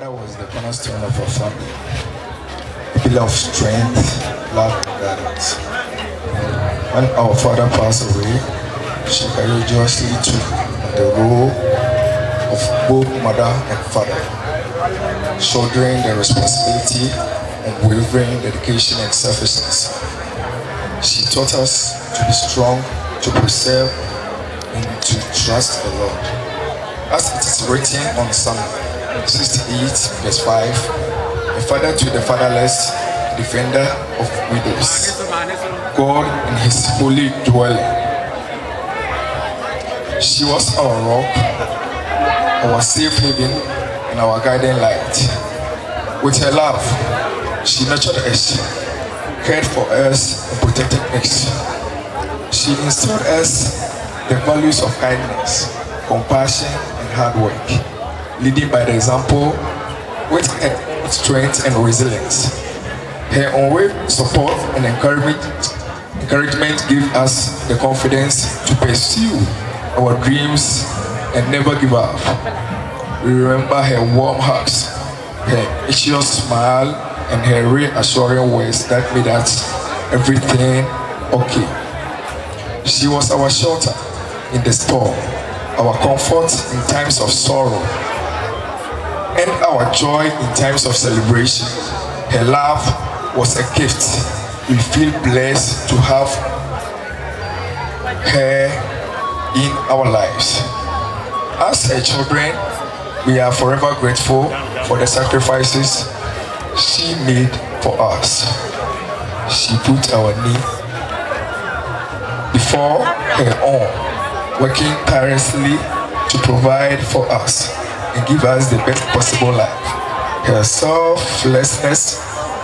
father was the cornerstone of our family, a pillar of strength, love, and guidance. When our father passed away, she courageously took the role of both mother and father, shouldering the responsibility, unwavering dedication, and selflessness. She taught us to be strong, to preserve, and to trust the Lord. As it is written on Psalm 68, verse 5, a father to the fatherless, defender of widows, God in his holy dwelling. She was our rock, our safe haven, and our guiding light. With her love, she nurtured us, cared for us, and protected us. She instilled us the values of kindness, compassion, and hard work, leading by the example with her strength and resilience. Her unwavering support and encouragement give us the confidence to pursue our dreams and never give up. We remember her warm hugs, her gracious smile, and her reassuring words that made us everything okay. She was our shelter in the storm, our comfort in times of sorrow, and our joy in times of celebration. Her love was a gift. We feel blessed to have her in our lives. As her children, we are forever grateful for the sacrifices she made for us. She put our need before her own, working tirelessly to provide for us and give us the best possible life. Her selflessness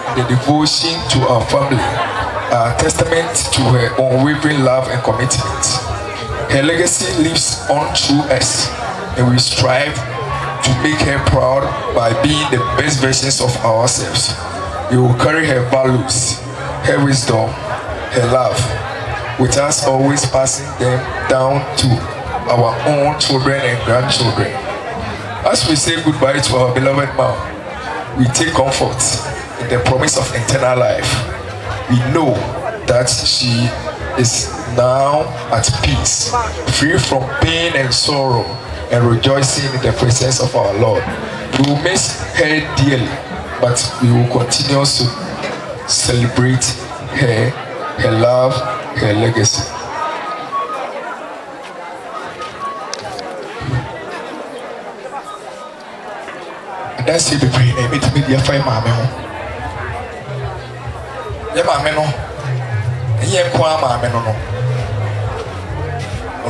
and the devotion to our family are a testament to her unwavering love and commitment. Her legacy lives on through us, and we strive to make her proud by being the best versions of ourselves. We will carry her values, her wisdom, her love, with us always passing them down to our own children and grandchildren. As we say goodbye to our beloved mom, we take comfort in the promise of eternal life. We know that she is now at peace, free from pain and sorrow, and rejoicing in the presence of our Lord. We will miss her dearly, but we will continue to celebrate her love, her legacy. And that's it, baby. I meet me dear five mamma. Yeah, mamma, no. Yeah, qua mamma, no.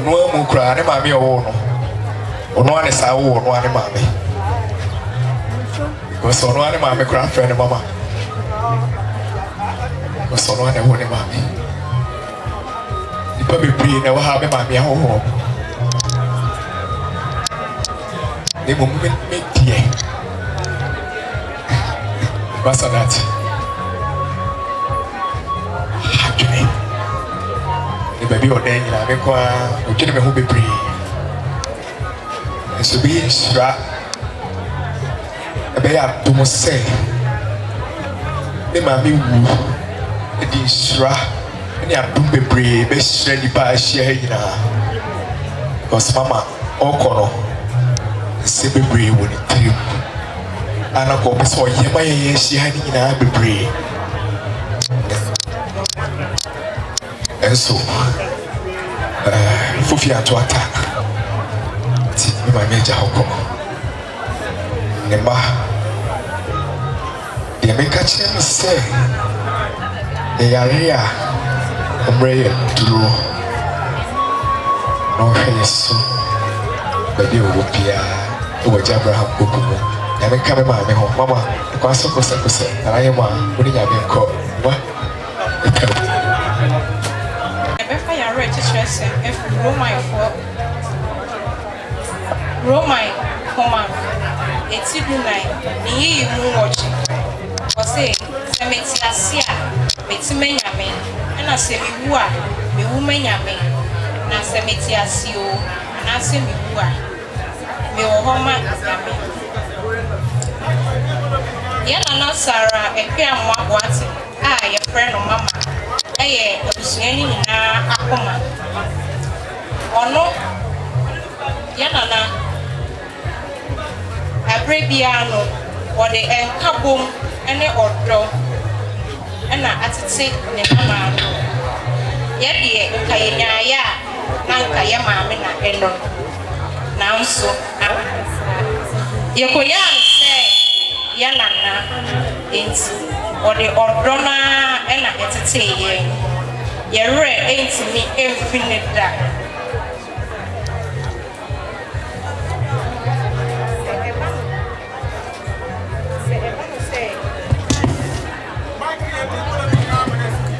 No more crying, mammy, or no. Or no one is our own, one mammy. Because on one mammy, grandfriend, mamma. Because on one mammy. The baby breed never have a mammy at home. The moment make tea. What's that? The baby or then I make one, you who be free. And so be strap. A bear to must say, the mammy woo, the strap, and ya do be brave, best ready by share. Because mamma, all corner, say be brave when it tell you. And I go before you, she had in a be and so, Fufia to attack. My major hoko. Nemba. The American say, the area of Ray Duro. No, yes, but you will be a Abraham Bubu. I make come my home, Mamma, the Quasso Cosa, and I am one, putting a name called what? I read to stress if Roman Command, it's you you watching. Or say, Semetiasia, Metimeniame, and I say, me woman yame, and I say, Metiasio, and I say, me wua, me or Homa yame. Yana Sarah, a fair one wants I, a friend of Mamma. Aye, Luciani na Akoma. Or no, Yana Abrabiano, or the Encabum, and the Ordo, and I say, Nema. Yet, Kayanya, Nanka Yamamina, and now so. Yakoyan say, Yanana, ain't, or the Ordona, and I say, Yere ain't me infinite that.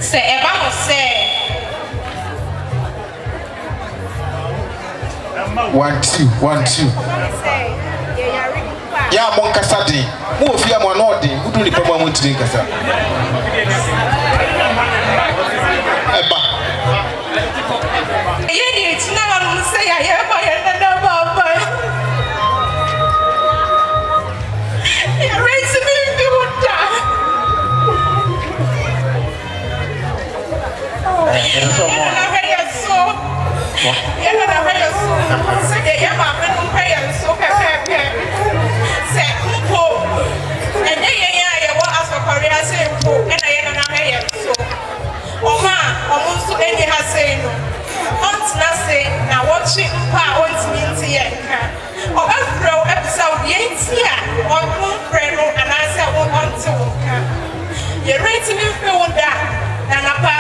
Say, Eba say, 1 2 1 2. Yeah, mon kasadi. Mo fi am no dey. Who do the papa want to drink kasa? Eba. Ye di tina wan say ya ba ya na baba. Ya raise me bi wuta. Ya na ya so. Say ya ma me no pay so pepe. Say ko. And ya wa aso Korea say ko. And ya na ya so. Oma, omunsu enye ha say no. Ontina say na watching pa ontimi nti ye nka. Oba fro episode ye nti a onun frɛ no anase won onti wo nka. Ye rate me fe wo da na na pa.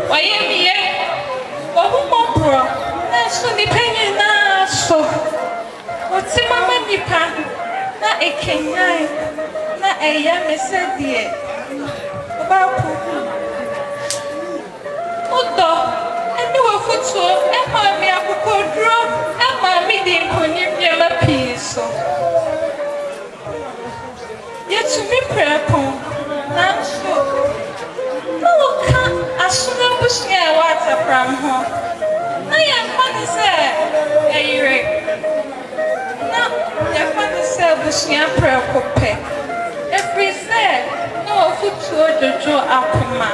Why am I? What more? That's the penny now. So, what's the mamma nipa? Not a canine, not a young said dear. About Odo, and do a foot so, and mammy, I could draw, and mammy didn't put him a piece. Yet to be prayer pong, now so. No, can't as soon as we scare water from home. I am funny, sir. A year. Now, your father said, Bushia prayer cope. Every said, no foot to the jaw alpama.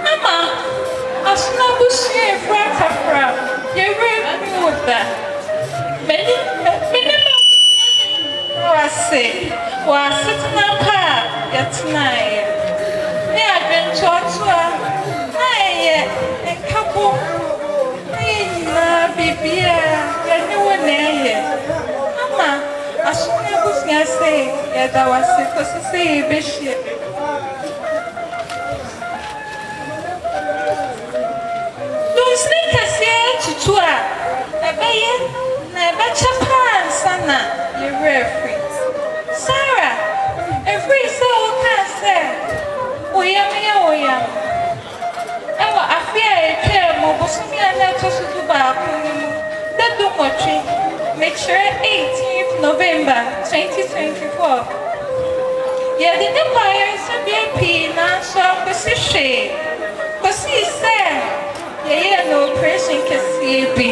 Mamma, as soon as we scare water from, you're very good that. Many, I say, was sitting up yet tonight. I've been taught to a couple. Baby, I know one there. Mamma, as soon as I was going to say, that was supposed to say, Bishop. Don't sneak us here to tour. A bayan, never chapan, Sana, you're referee. Sarah, every soul can say. Oyam. Ewa afia eche mo bosumi ana to su ba kunu. That do mochi. Make sure 18th November 2024. Yeah, the empire is a BP na so position. Kosi say, yeah, no operation kesi bi.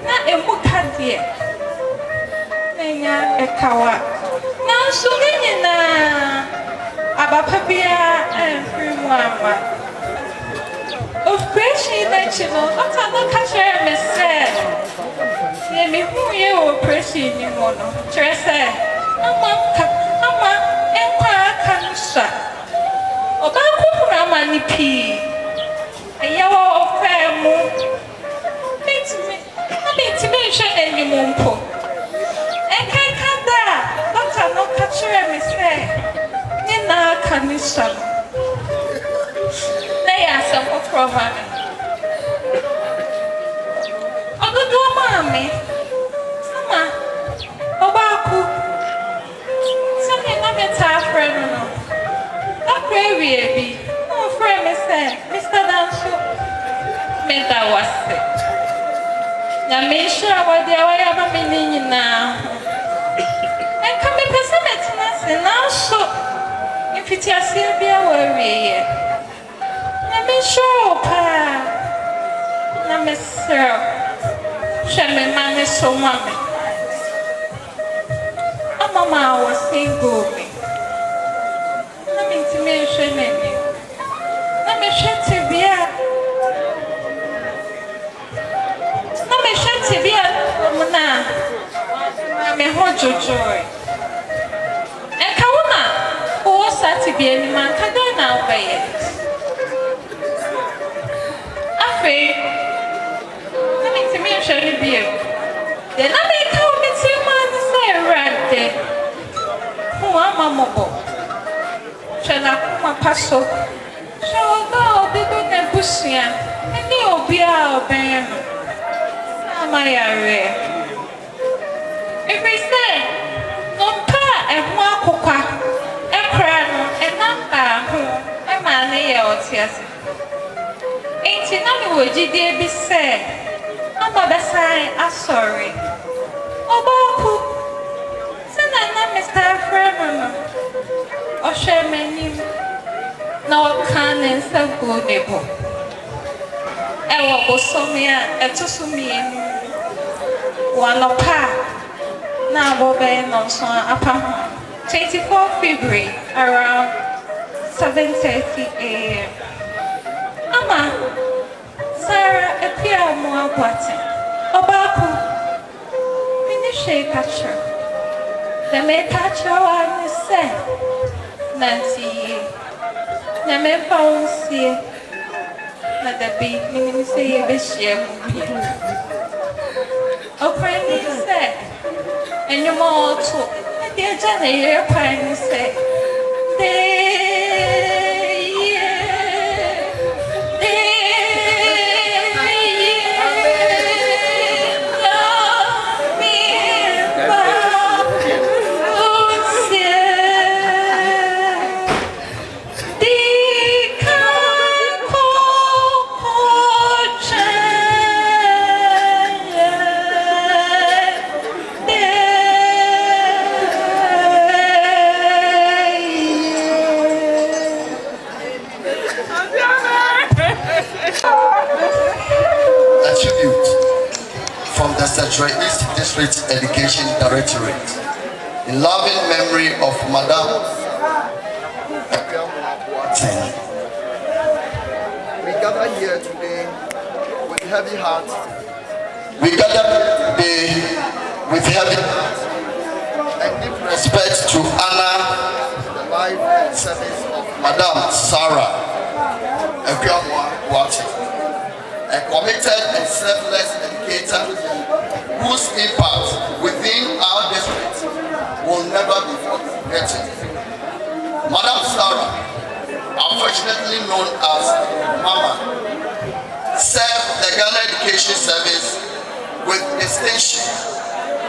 Na emuka die. Nenya ekawa. Na so na Abapabia and free mama. Of course, she mentioned, what I look at her, Miss said. Let me who you were pressing you on. Teresa, Amma, Empire Canusha. About Pupama Nipi. A yellow fair moon. I mean to mention any moonpo. And can't come there. What I look at her, Miss said. Na kanisa na ya sapo program ogodo mami ama obaku sami na beta friend no akre bi no friend me say Mr. Danso me da wase na me sure wa dia wa ya ba me nyina en ka me pese metina se na so if you see a beer worry, let me show pa. Let me serve. Shall me manage so mammy. A mamma was single. Let me to mention it. Let me shut to beer. Let me shut to beer. Mona, I may hold your joy. And Kawana. To be any man, can I now pay it? Afraid, let me to mention it be. Then I may tell me to man say right there. Who am I mobile? Shall I come a passo? Shall I go? They don't have bushia, and they will be our band. Am I aware? If we say, no pa and walk. Ain't you know what you did be said? I'm a beside, I'm sorry. Oh, Baku, send a Mr. Freeman or share many. No, can and so good neighbor. I will so me at Tusumi one of pa. Now, Bobby, no son, upon 24th February around 7:30 a.m. Ama, Sarah appear more button. Obaku, finish a catcher. The may catcher one is said. Nancy, the may found see. Let the big meaning say a bishop. O friend said, and you more too. Dear Jenny, your pine said. District Education Directorate. In loving memory of Madam. We gather here today with heavy hearts. We gather today with heavy hearts and deep respect to honor the life and service of Madam Sarah Ekwuamwati, a committed and selfless educator whose impact within our district will never be forgotten. Madam Sarah, affectionately known as Mama, served the Ghana Education Service with distinction,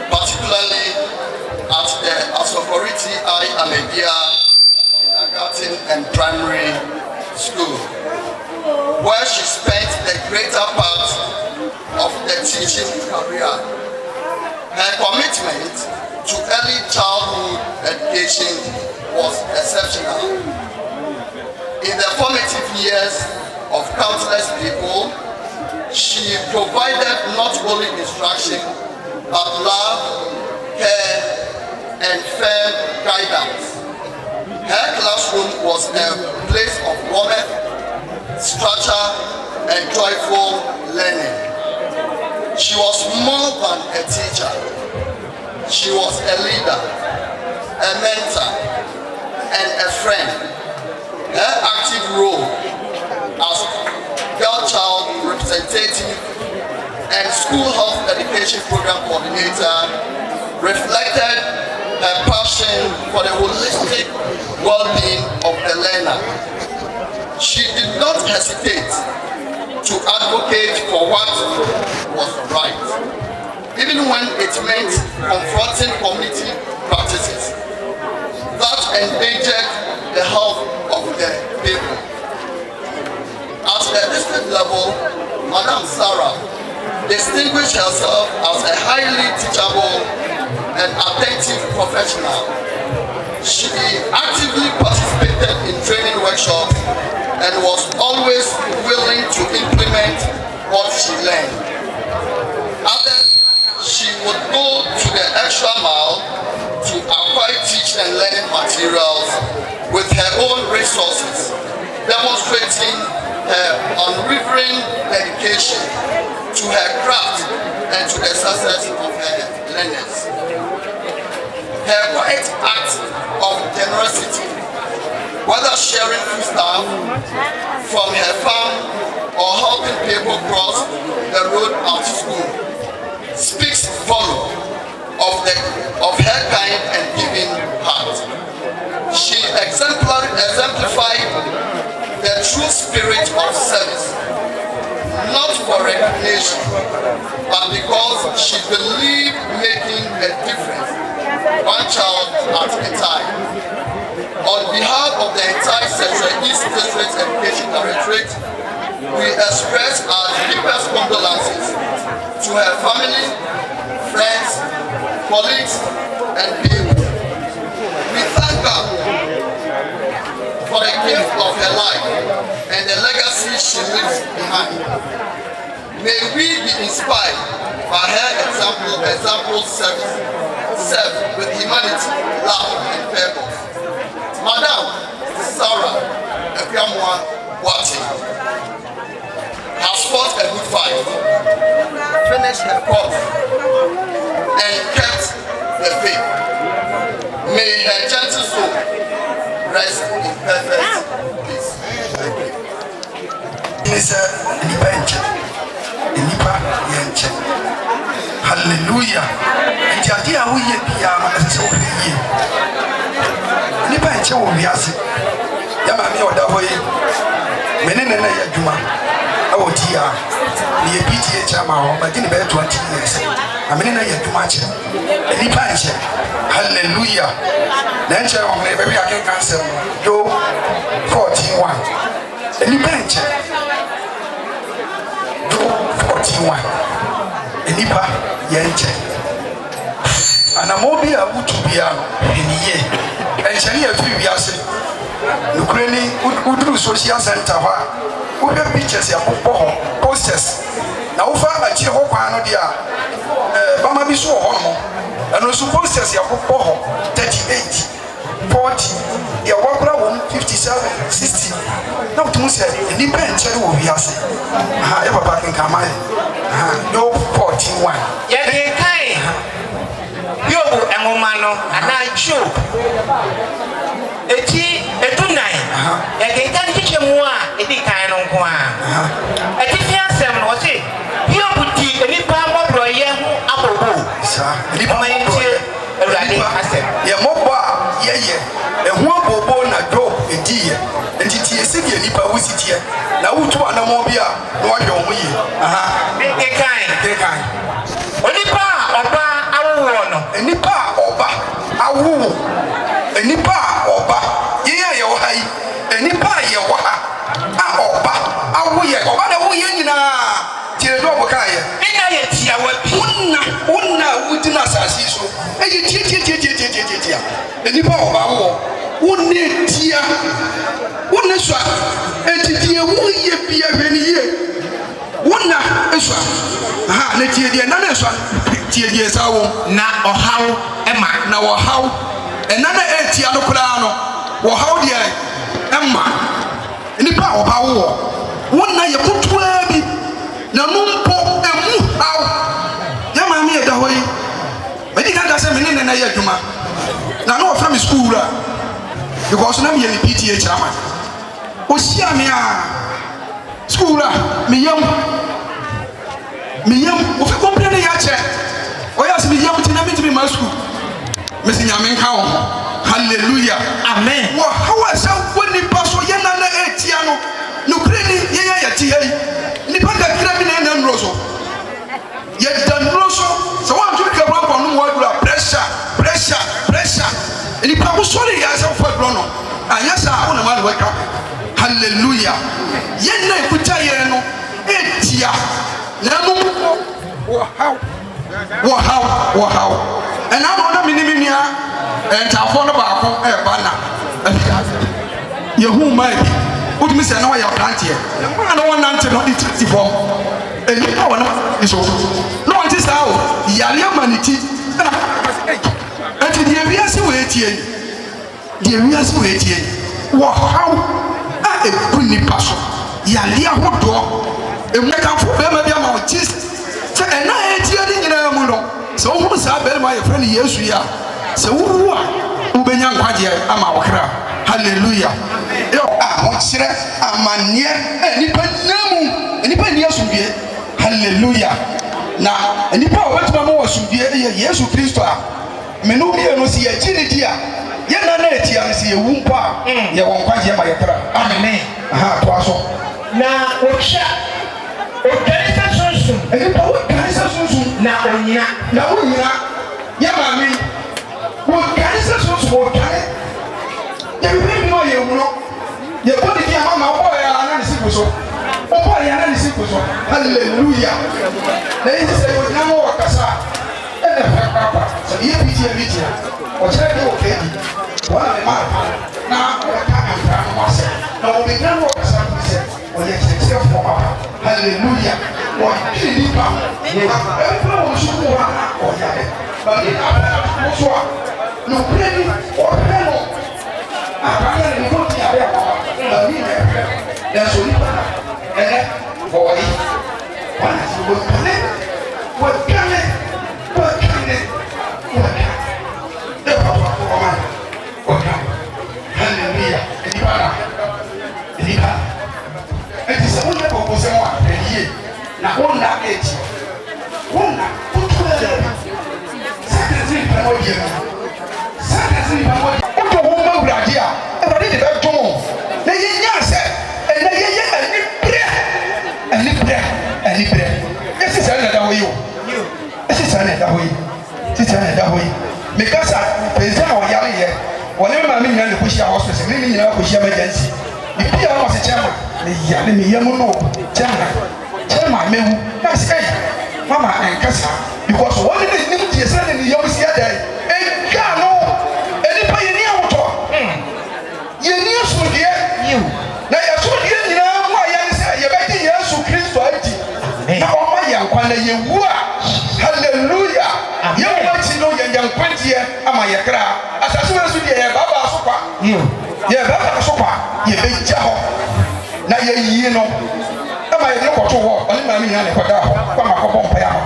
particularly at the Asokoriti I. Amedia Kindergarten and Primary School, where she spent the greater part of the teaching career. Her commitment to early childhood education was exceptional. In the formative years of countless people, she provided not only instruction, but love, care, and firm guidance. Her classroom was a place of warmth, structure, and joyful learning. She was more than a teacher. She was a leader, a mentor, and a friend. Her active role as girl child representative and school health education program coordinator reflected her passion for the holistic well-being of the learner. She did not hesitate to advocate for what was right, even when it meant confronting community practices that endangered the health of the people. At the district level, Madam Sarah distinguished herself as a highly teachable and attentive professional. She actively participated in training workshops and was always willing to implement what she learned. She would go to the extra mile to acquire teaching and learning materials with her own resources, demonstrating her unwavering dedication to her craft and to the success of her learners. Her quiet act of generosity, whether sharing foodstuff from her farm or helping people cross the road after school, speaks volume of her kind and giving heart. She exemplified the true spirit of service, not for recognition, but because she believed making a difference, one child at a time. On behalf of the entire Central East District Education Directorate, we express our deepest condolences to her family, friends, colleagues, and people. We thank God for the gift of her life and the legacy she leaves behind. May we be inspired by her example service, serve with humanity, love, and purpose. Madam Sarah Ekwuamwati has fought a good fight, finished her course, and kept the faith. May her gentle soul rest in perfect peace. Thank you. Hallelujah. I would hear the PTA chairman, but in about 20 years. I mean, I get too much. Any punch. Hallelujah. Then, maybe I can cancel. Joe 41. Any punch. Joe 41. Any pa yenche. And I'm all be able to be in a year. And Shani a few years. Ukraine would do social center. We have pictures here, posters. Now, for a cheer, bama bi so ho no eno so posters ya popo ho 38 40 ya wakura wo 57 60 na utumu se ni pen chere wo wiase ha e papa ken kama ha no 41 ya de kai Yobu engoma no ana Job eti edunai ya de kan kichemu a edi kan no nko a eti fi asem no se Yobu di enipa mobro ye ho abobo sa enipa ma yenti Ewurade asem ye mobbo a ye ehu abobo na Job edi ye entiti esi die nipa wositie na wutu anamo bi a no hwe wo yi de kan onipa oba awo no enipa oba awo enipa oba ye wo hai enipa ye wo ha a oba awo ye oba na wo ye nyina tire do obo kan ye ina ye tia wa bi unna udina sasi so eye tie enipa oba wo unne tia unne so enti wo ye bia hwani ye unna eso ha na tie die na na eso tie die sawo na ohaw ema na ohaw ena na etia no kura no ohaw die ema nipa oba wo wonna ye kutua bi na numpo emu haw ya ma mi eda hoyi edi kan ka se me ne na ye adwuma na no from school ra because na me ye PTA chairman o sia me a school ra me yam o fi comprendre ya che o ya se me yam ti na me ti ma school me se nyame nka wo hallelujah amen wa hawa sa woni paso ye na na etia no no kreni ye ya ti ye ni panga kira bi na nroso ye dan nroso so wa ntu ka bra no mo adura pressure ni pa ko sori ya sa fa bro no anya sa wo na ma waka hallelujah ye na ikuta ye no etia na no wo how and I'm on a minimia and I phone about a banner. You might put me say no, you're planted. I don't want to not eat for and you know, it's all no one is out. Yalia manity and the areas waiting. The areas waiting. Wow, a pretty passion. Yalia what door and make up for them about Jesus. And I ain't hearing in a mundo. So who sa be my friend Yesu ya se wu a ubenya nkwaje ama wakra hallelujah yo mo kire amanie nipa namu nipa ni asubie hallelujah na nipa wetima mo wasubie Yesu Kristo a menu bi no si ya chiridi a ye na etia no si ye wu mpo a ye won kwaje ma yakra amen aha to aso na ocha okanisa sunsun nipa wo kanisa sunsun na onyina na onyina ya mami wo kanisa sunsun wo kan ya bi no ye mu no ye ko di mama wo ya na ni sikuso wo ya na ni sikuso hallelujah na yi se wo na mo wakasa e na papa so ye bi tie o chere de o kedi wa na ma na o ka amra no wase na o bi na mo wakasa bi se o ye se fo papa hallelujah wa kidi pa e pa wo su ko wa o ya e ba ni na mo so a no preni o preno abaya ni ko ti abaya ba ni na e so ni pa e o wa yi wa na si wo kane wo kane wo kane wo kane e pa ko ma o kane hallelujah ni pa eti se wona ko ko se mo apelie na wona eti wona kutuele sakati pa mo ye sakati pa mo o to wo ma wurade a e wurade de be ton na ye nya se na ye ani bre esi se na da wo yo esi se na da wo yi ti se na da wo yi me kasa pesa o yare ye wona ma mi nya le ko shia hospital mi nya ko shia emergency ibi a was chama me ya le me yemu no chama mewu na say mama enkasa because one day ni mti esa ni yemu sia dai enka no eni pa yeni awto yeni asudie na asudie nyina ho ayan say ye be Yesu Kristo ati na o ma ya nkwa na yewu a hallelujah kwantie ama yɛ kra asase wɔ so deɛ yɛ baba so kwa yɛ baba so kwa yɛ bɛgya hɔ na yɛ yie no ama yɛ ne kɔto hɔ ɔne maame nyina ne kɔda hɔ kwa ma kɔbɔ mpaeɛ ama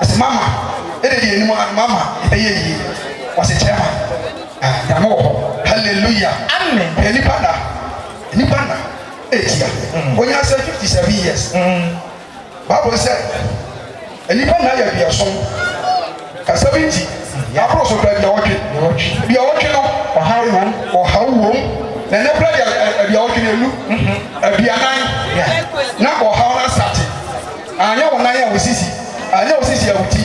ɛsɛ mama ɛde deɛ anim mama ɛyɛ yie wɔse kyɛma dame wɔ hɔ hallelujah amen nipa na ɛtia ɔnya sɛ 57 years Bible sɛ nipa na yɛ biasom ka 70 yɛaboro so bra biawɔtwe no ɔhaw wom na ɛnɛ bra biawɔtwe no ɛlu aduanan na ɔhaw no asate anyɛ wo nan a wosisi anyɛ wosisi a woti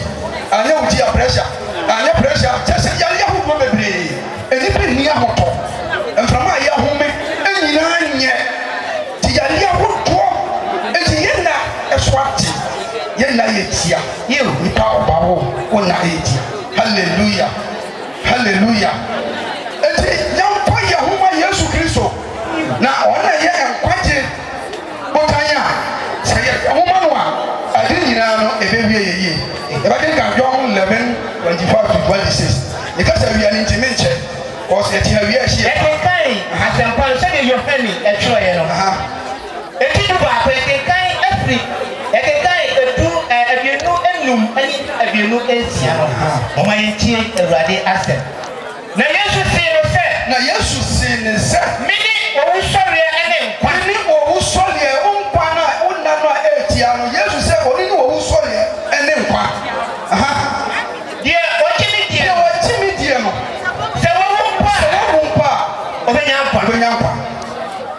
anyɛ woti a pressure anyɛ pressure kyɛ sɛ yɛre ahodoɔ bebree nipa nni ahotɔ mframa a yɛahome nyinaa nyɛ nti yɛre ahodoɔ nti yɛnna ɛso ate yɛnna yɛtia nipa ɔba wo na yɛtia hallelujah hallelujah nti yɛnkɔ yɛ homa Yesu Kristo na ɔna yɛ nkwagye botan a sɛ yɛ homa no a ade nyinaa no ɛbɛwie yɛyie yɛbɛde ka John 11:25-26 yɛka sɛ wia no nti menkyɛ ɔsɛ yɛtia wia ahyia ɛkenkan asɛmpa no sɛdeɛ Yohane ɛtwerɛeɛ no ɛti du baako ɛkenkan afiri ɛkenkan aduonu enum ne aduonu nsia no ɔma yɛntie Awurade asɛm na Yesu see ne sɛ mene owu sɔreɛ ne nkwa ne owu sɔreɛ nkwa no a wonna no a ɛtia no Yesu sɛ ɔne ne owu sɔreɛ ne nkwa deɛ wɔkyimi deɛ no sɛ wɔwu mpa a ɔbɛnya nkwa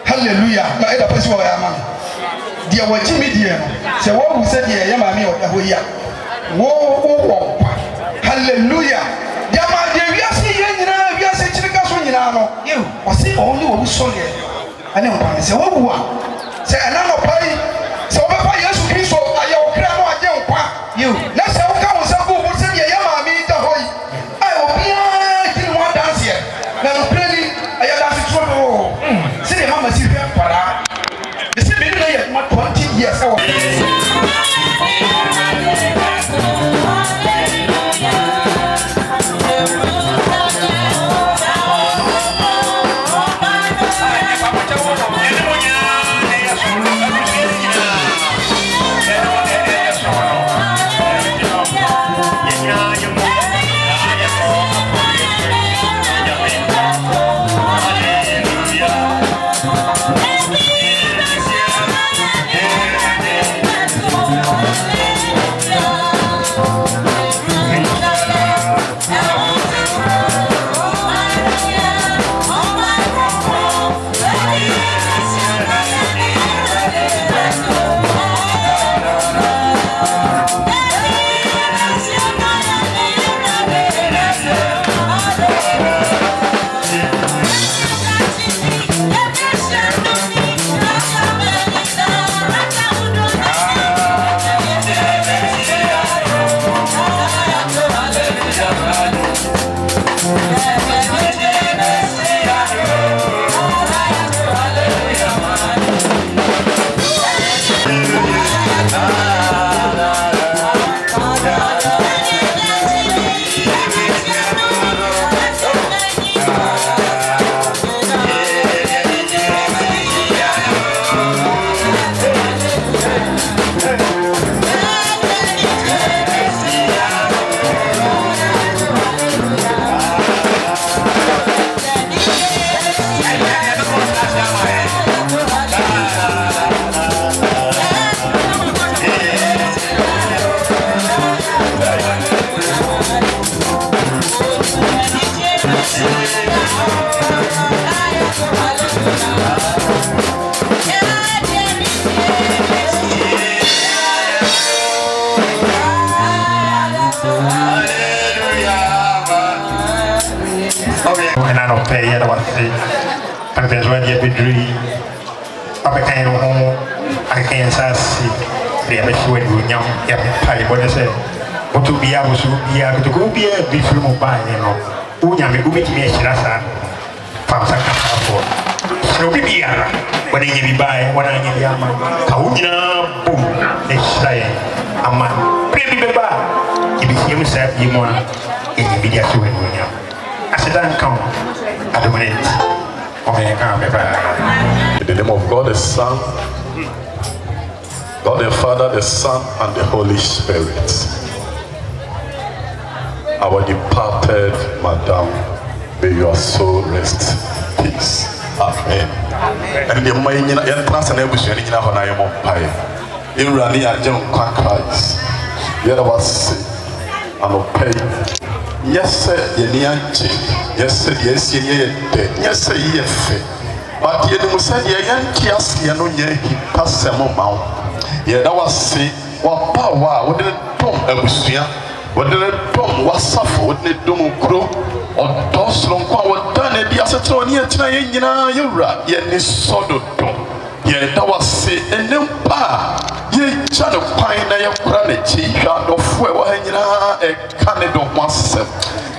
hallelujah na ɛda pɛ sɛ wɔyɛ ama me deɛ wɔkyimi deɛ no sɛ wɔwu sɛ deɛ ɛyɛ maame a ɔda hɔ yi a wɔwɔ nkwa hallelujah deɛ ma deɛ wiase yɛ nyinaa wiase kyereka so nyinaa no ɔse ɔwo ne wɔwu sɔreɛ ɛne nkwa no sɛ wɔwu a sɛ ɛna nɔpa yi sɛ wobɛfa Yesu Kristo ayɛ wo kra no agye nkwa na sɛ woka wo sɛ bo wo sɛ deɛ ɛyɛ maame yi da hɔ yi a obiara gyiri ho adanseɛ na nokorɛ ni ɛyɛ danse toro no sɛdeɛ mama si hwɛ mparaa ɛsɛ bɛni na yɛ ma 20 years ɛwɔ in media to win. I said, don't come. I don't need in the name of God the Son, God the Father, the Son, and the Holy Spirit. Our departed Madam, may your soul rest in peace. Amen. And the money entrance and everything in our name of Pai. In Rani and John Christ. The other was and pay. Yes, sir, yes, sir, yes, sir, yes, but you said, yes, you know, you pass some amount. Yeah, that was say, what power, what did it come, Abusia? What did it come, what suffer, what did it do, grow, or toss long power done it, the asset on yet, you're right, yet this sort of dome. Yeah, that was say, and then pa, ye channel pine, I have granted, child of where a candidate of myself.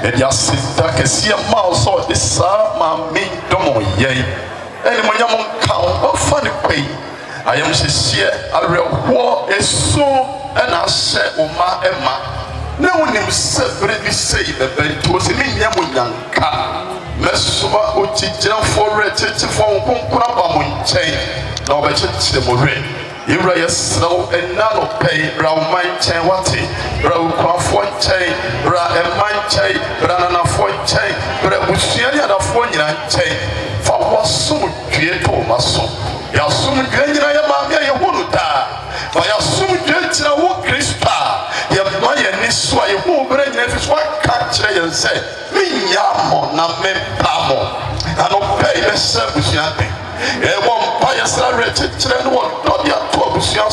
And ya sit back and see a mouse or this, my main domo, yea. And when you count, what funny pay. I am sincere, I real war is so, and I said, Oma Emma. No one himself really say that it was a young car. Messuba, which is for a church for Kunkurabam chain, no better to the Morin. You are slow and none of pay, round mine chain, what it, round Crawford chain, round a mine chain, round a foot chain, but it was really a 49 chain. For what so create my son. You assume Granina, Mamma, you won't die. But you assume Granina won't Christa. You have my and this way, you won't bring it. What can't and say, me yamo, na me pamo. I don't pay the service, nothing. A one by a salary, and one not yet to a bushel.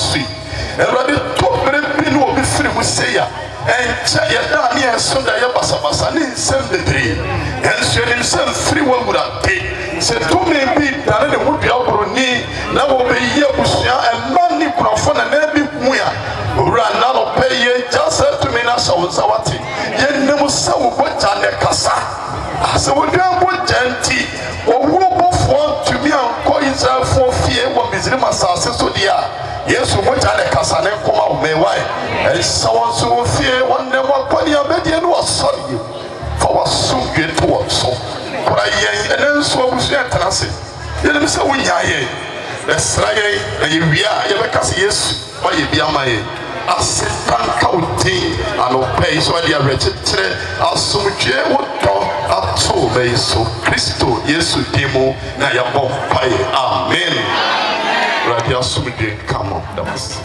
And ready to bring will be free with say. And say down here Sunday Basabasa, and send the dream. And send himself free one would have paid. Said to me, be that it would be our knee. Now will be here, and money from and every muya. Ran out of pay ye, just said to me, Nasa was our tea. Yet never saw what on the Casa. I said, we don't want genty or whoop one to me and call himself for fear what Miss Rimasa says to the yes, we went on the Casa and come out, may why? And someone so fear one never put your bed and was sorry for what soon get towards so. And then so was yet and I said, let me say, we are here. Let's try and you are, you because yes, why you be my I said, thank you, and obey so I are wretched. I'll so much what talk so very so Christo, yes, demo, now you're both fire. Amen. Right here, so we didn't come up. That was.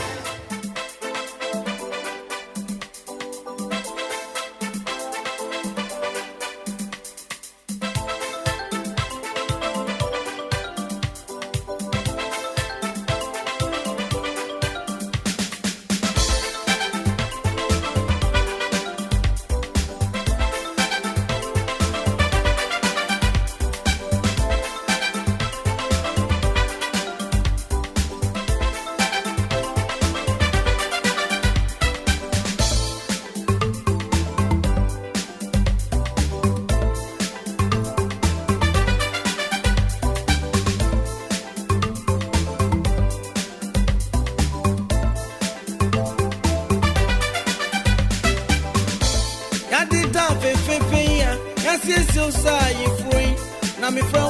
Mami,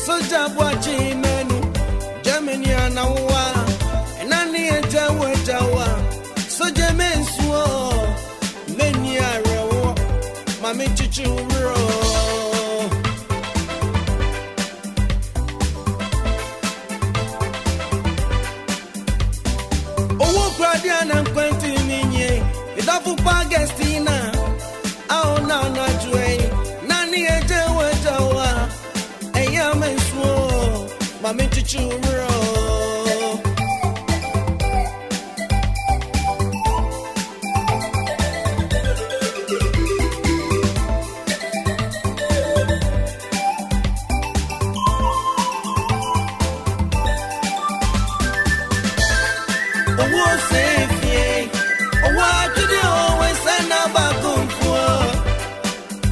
Soja bwachi menu Germany anawa Nani jawa Soja mensuo Meni arawo Mami chichuro Owo Gradiana Quenti Minye Idafu Pagestina Ao na jwe Nani jawa Mami chichuro Owo sefie Owo ajudi always send about kumfo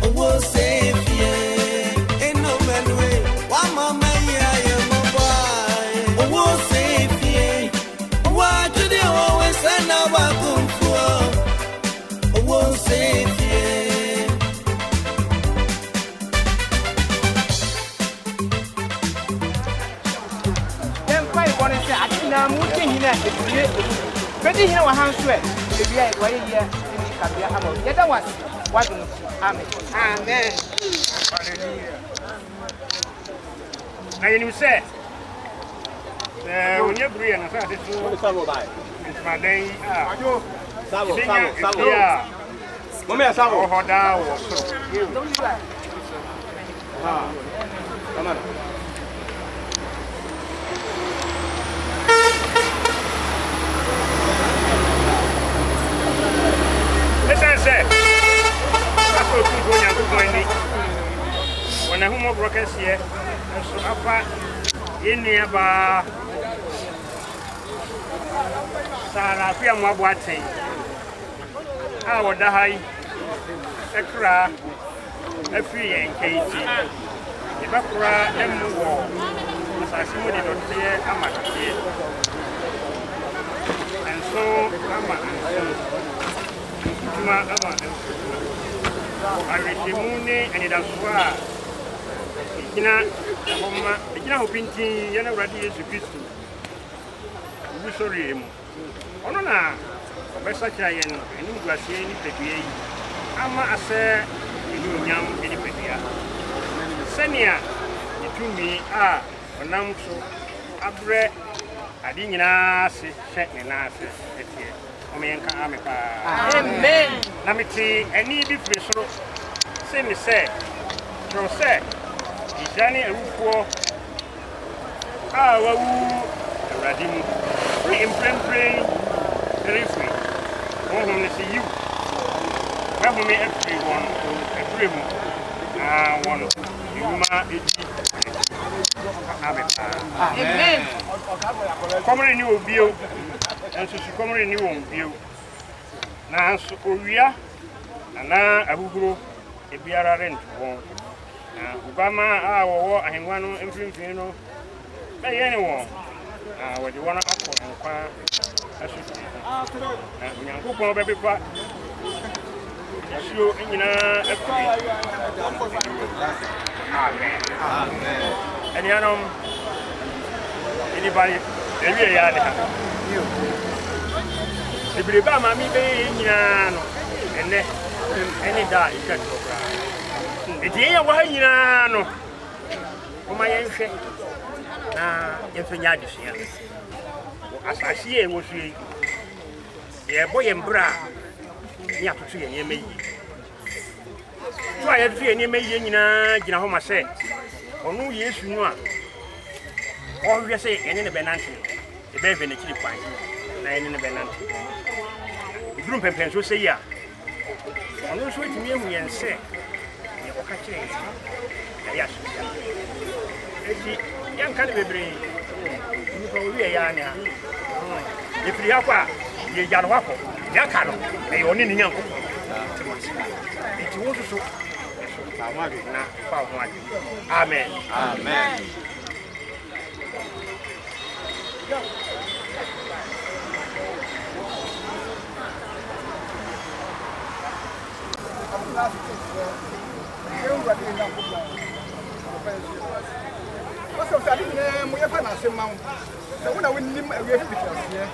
Owo sefie Eno menwe Wa mama na muti hina ebie bedi hina wa hanswe ebia wa ye kabia amo yeda was wadum amen amen hallelujah na yini se onye buru ya na sa de so sabo bai maden ajo sabo mome sabo hoda wo so come on listen say that's what you go nyango ni when humo broken here so apa ini aba sara pia mo abuaten a woda hai ekra afiri en keiti ibakura emu wo asasi mo de dotie amakatie and so ama tuma ama aritimune enidaswa ikina hopinti yana uradi Yesu Kristo usori emu ono na obesa chayen eni ngwasie ni pedue yi ama ase eni onyam eni pedua senia itumi a onam so abre adi nyina se hye ne na ase etie omenka amepa amen na meti eni bi frisoro se mi se tro se ijani erufuo a wawu radimu imprempre refi ohun ni si you babu me everyone everymu one yuma eji amen komre ni obio enso si komre ni won bio na so owia ana abuguro ebiara rent won na ubama a wo ahenwa no mfimfin no na yene won wadi wana akọ nkwa asusu nyanko ko bebe kwa yasio nyina afiri amen amen eni anom anybody ewie ya de ha ibire ba ma mi be nyina no ene eni da ikato bra edi ya wa nyina no o ma yenhwe na yefanya disia asasi e wosu ye boye mbra ni atoto ye nyeme yi to aye to ye nyeme yi nyina gina ho ma se onu Yesu nu a o hwe se ene ne benante e be ve ne kiri kwan na ene ne benante idrum pempen so se ya onu so timi ehu ye nse ye oka kire ya ya so eti yanka ne bebre nipa owie ya ne ha efiri akwa ye ya no wako ya ka no e yo ni nyanko iti wo so ba wa bi na fa ho ade amen amen What's up, Daddy? We have an assembly. The one I will name a real picture here.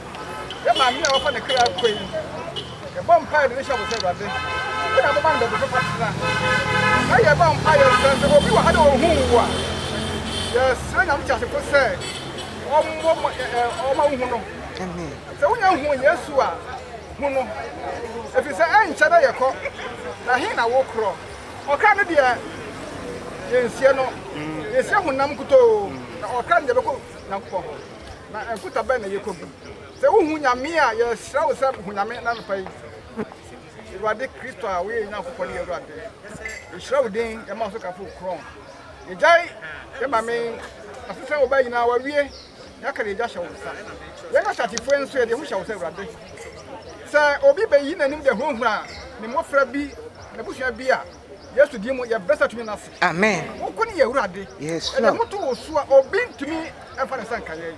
The man now for the crowd queen. The vampire, the shop was every day. We have a band of the partner. I have vampires, and we were had on who were. Yes, I'm just a say. Oh, my woman. So we know who yes, you are. If it's an inch, I call. Now, here I walk wrong. Or can it be a Yensiano? Yes, I will not go to or can the local Nampo. Now, I put a banner you could be. So, who Yamia, yes, I was up when I made another pay. You are the Christo away now for your brother. You showed in a mouse of a full crown. You die, my main, a sister obey in our way. Yakari Dasha was son. You're not at the friends where they wish I was ever day. Sir, Obi be in and in the home run, the more frabby, the bush beer. Yes, to deal with your best at me. Amen. What couldn't you ready? Yes, and the motto was or been to me and for the San Caye.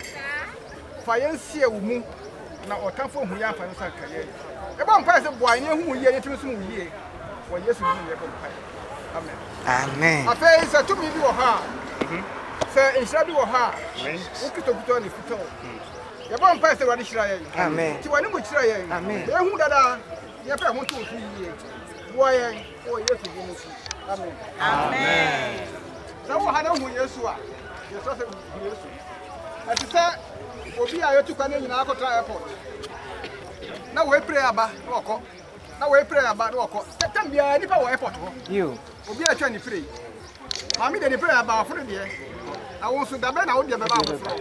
Fiancé woman, now or time for who you are for the San Caye. A vampire boy, who ye to some year. Well, yes, we Amen. Amen. A face to me, you are. Sir, instead of her, who could talk to any foot. The vampire said, what is I? Amen. To one which I am. Amen. They who that are, you have 1 2 3 years. Why, oh, yes, amen. Amen. So, I know who you are. Yes, as you said, will be I to come in Alcota Airport. Now we pray about walk. Now we pray about walk. Tell me, I never airport. You will be a 23. Mammy, they pray about 4 years. I want to the man out there about the floor.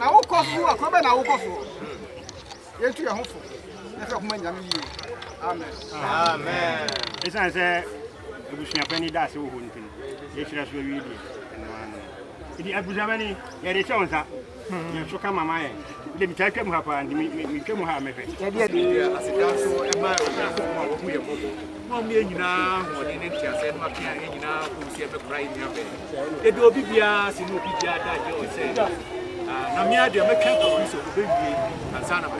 Now, what cost you a comment? I will cost you. Yes, you are hopeful. Amen. Amen. It's as a penny that's who wouldn't. It's just really. The Abuzamani, there is a you should come, my mind. Let me take him up and me come have me. Namia de make up so baby and son of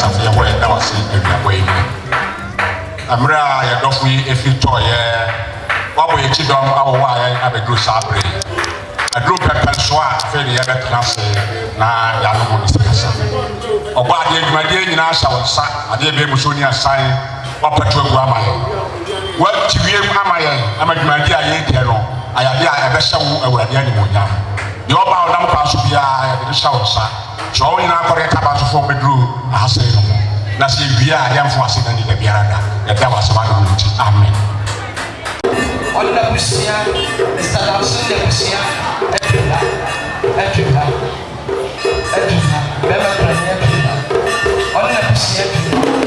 asafo yɛ hɔ da wase aduabɔ yi amra yɛ dɔfo yi efi tɔɔyɛ wabɔ yɛ kyidɔm awɔ hɔ a yɛn abɛduru saa bere aduru pɛpɛ nso a afei de yɛbɛtena ase na yɛanom ne sikasa ɔbɔ adeɛ dwumadeɛ nyinaa hyɛ wo nsa adeɛ bɛɛ mu so ni asan wapɛto agu ama yɛn wakyi wiem ama yɛn ama dwumadeɛ a yɛrediɛ no ayade a ɛbɛhyɛ wo awurade animuonyam deɛ ɔba wo nam kwa so biara yɛde ne hyɛ wo nsa kyerɛ wo nyinaa kɔre kaba sofoɔ bɛduru ahasɛe no ho na sɛ yɛwie a yɛmfo ase na ne da biara da yɛda wɔ asɛm adom no nti amen ɔno abusua mr damson de abusua adwuma bɛma prani adwuma ɔno abusua adwuma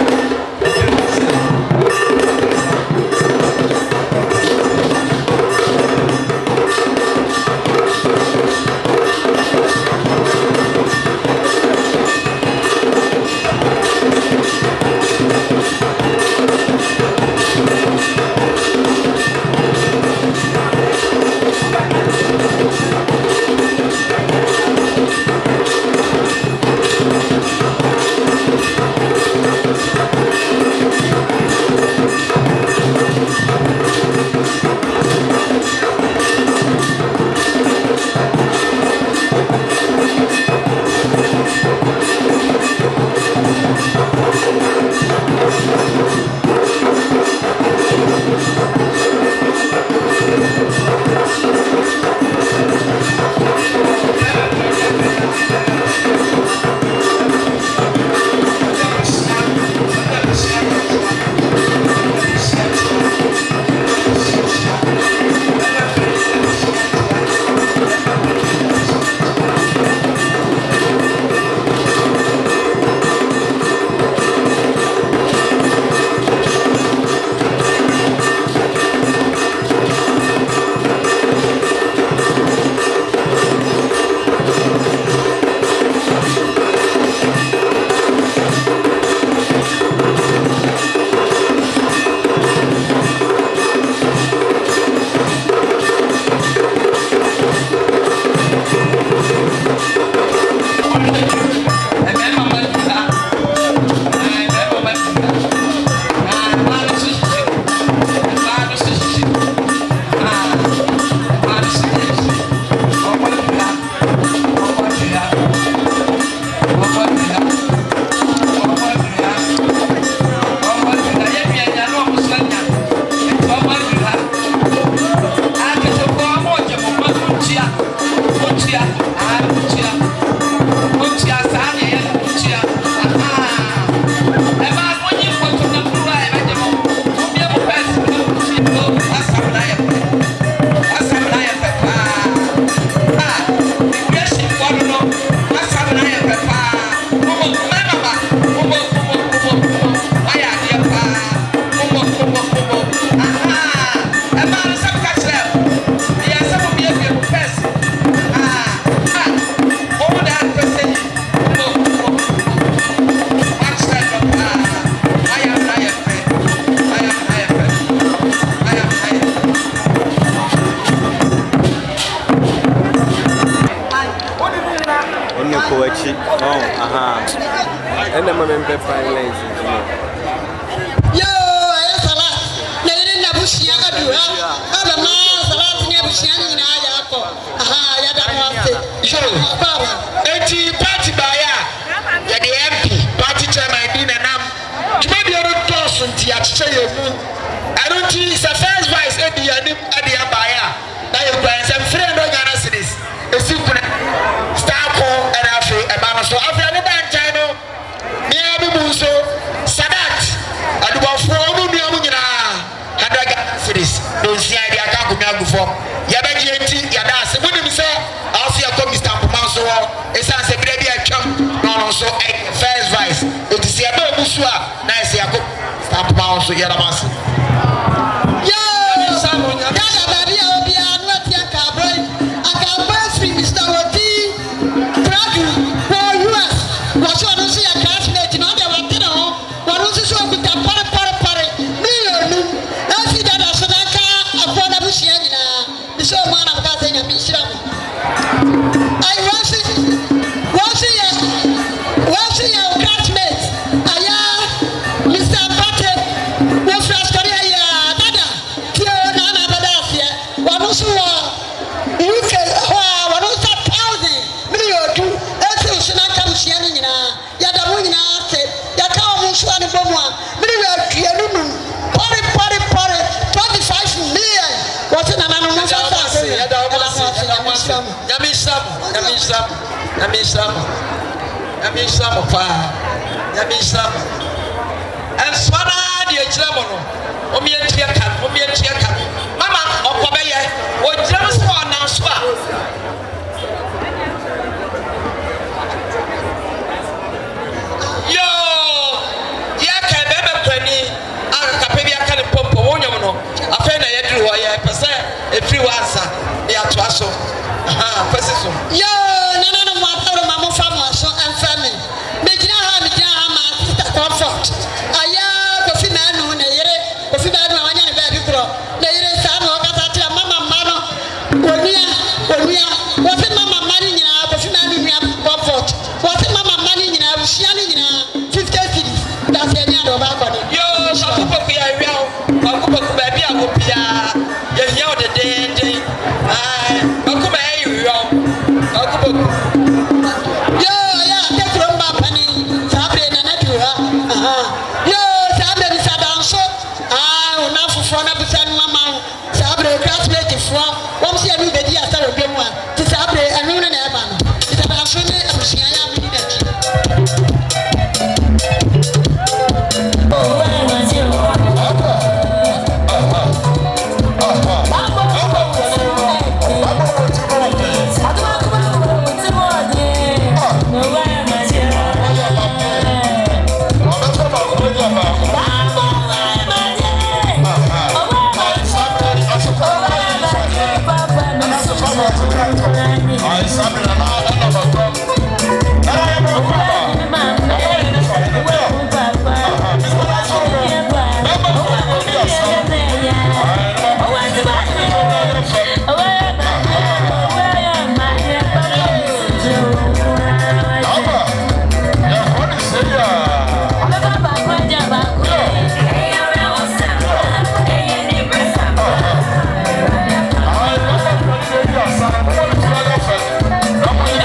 I so UK one of 1,000 million do ese so na kam hia ni nyina ya da mo nyina ase ya ka mo so ani bomu a million tuanu pare 25 million what na no mo sa sa ya da mo Yamisam pa Yamisam and swana de chiramo no omientia kan mama okobeye o jiram so na so a yo ya ka bebe kwani aka kapebi aka ne pompo wonyom no afa na ye duru ho ye pese efri wansa ya to aso pese so yo no mo atoro ma mo fa mo so and family me gina ha ma sister comfort aya ko fi na nu na yere ko fi ba nu anya ne ba bi kro na yere sa no ka ta tira mama no onua wo fi mama ni nyina ko fi na nu comfort wo fi mama ni nyina rusia ni nyina 50 cities da se nya do ba ko ni yo so ko ku ya wi awo ko ba bi a ko pia ye nya o de ai ko ba yi wi awo ko yo ya te kromba pani sabre na na dura yo sabre ni sadanso una fufo na busanu mama sabre classmate fo won se anu bedi asaro dwemu a ti sabre anu na na eba no sadanso ni abusia ya bi na ki I'm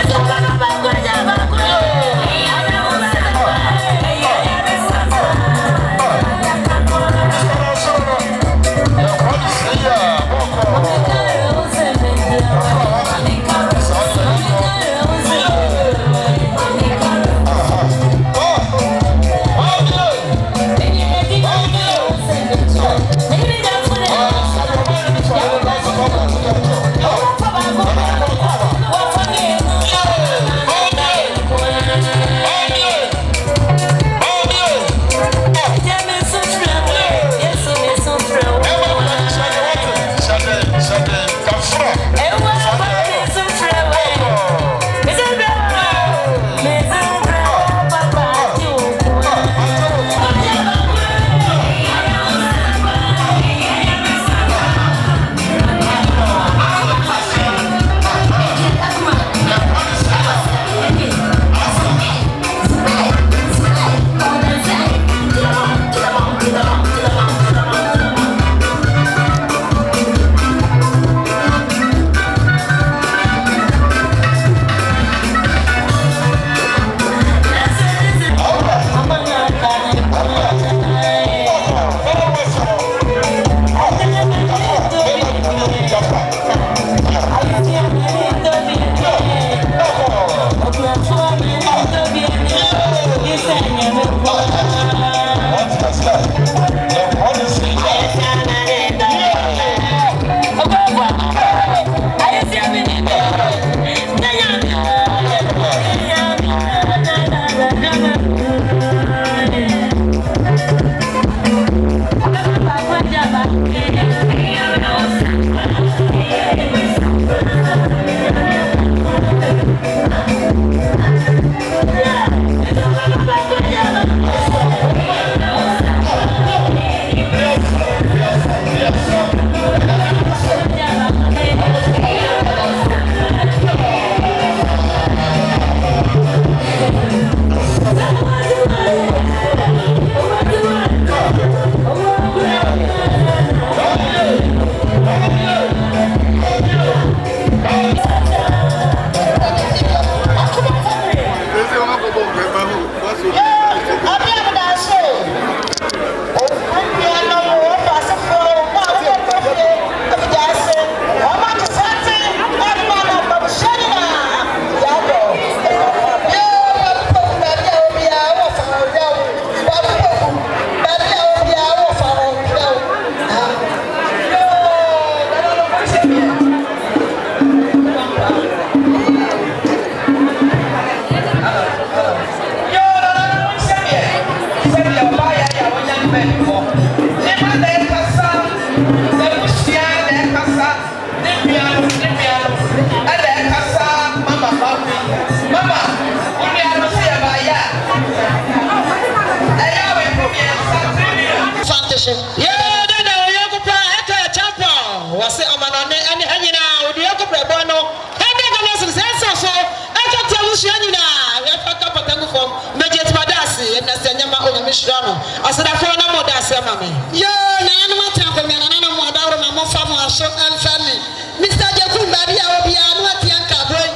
no asadafo na mo da se ma me yo na anu atan ko me na mo adawro ma mo fa mo aso alfami Mr. Jeku Mbadi a obi anu ati anka boy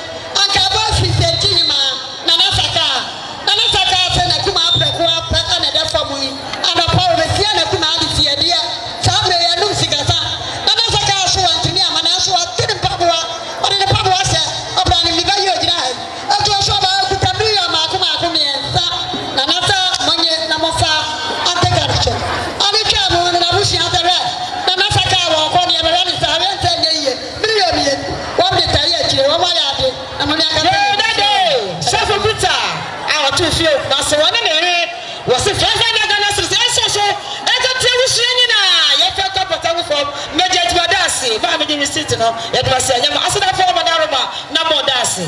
fi senchi ma na saka se na kuma apreko apa na da fa mu yi ana pa o be tia na kuma adi tia dia sa me ya num sigasa na saka so antini amana so atini paboa o de paboa se obrani mi ba yo jina ato so ba ku tabi ya ma kuma ensa na nata monye na mo fa antegarcho ani ka mo na bushi atere na saka wo ko ni e be ni sa be nse nye ye million wa be ta ye chire wa ma ya de na mo ni aka dade sefo buta awo to fie na se wona na ere wo se fesa na gana so so e to te wusu ni na ye fe to pota wo from mejet badasi ba me di receipt no ye do se anya ma asida fo ma daroma na mo dasi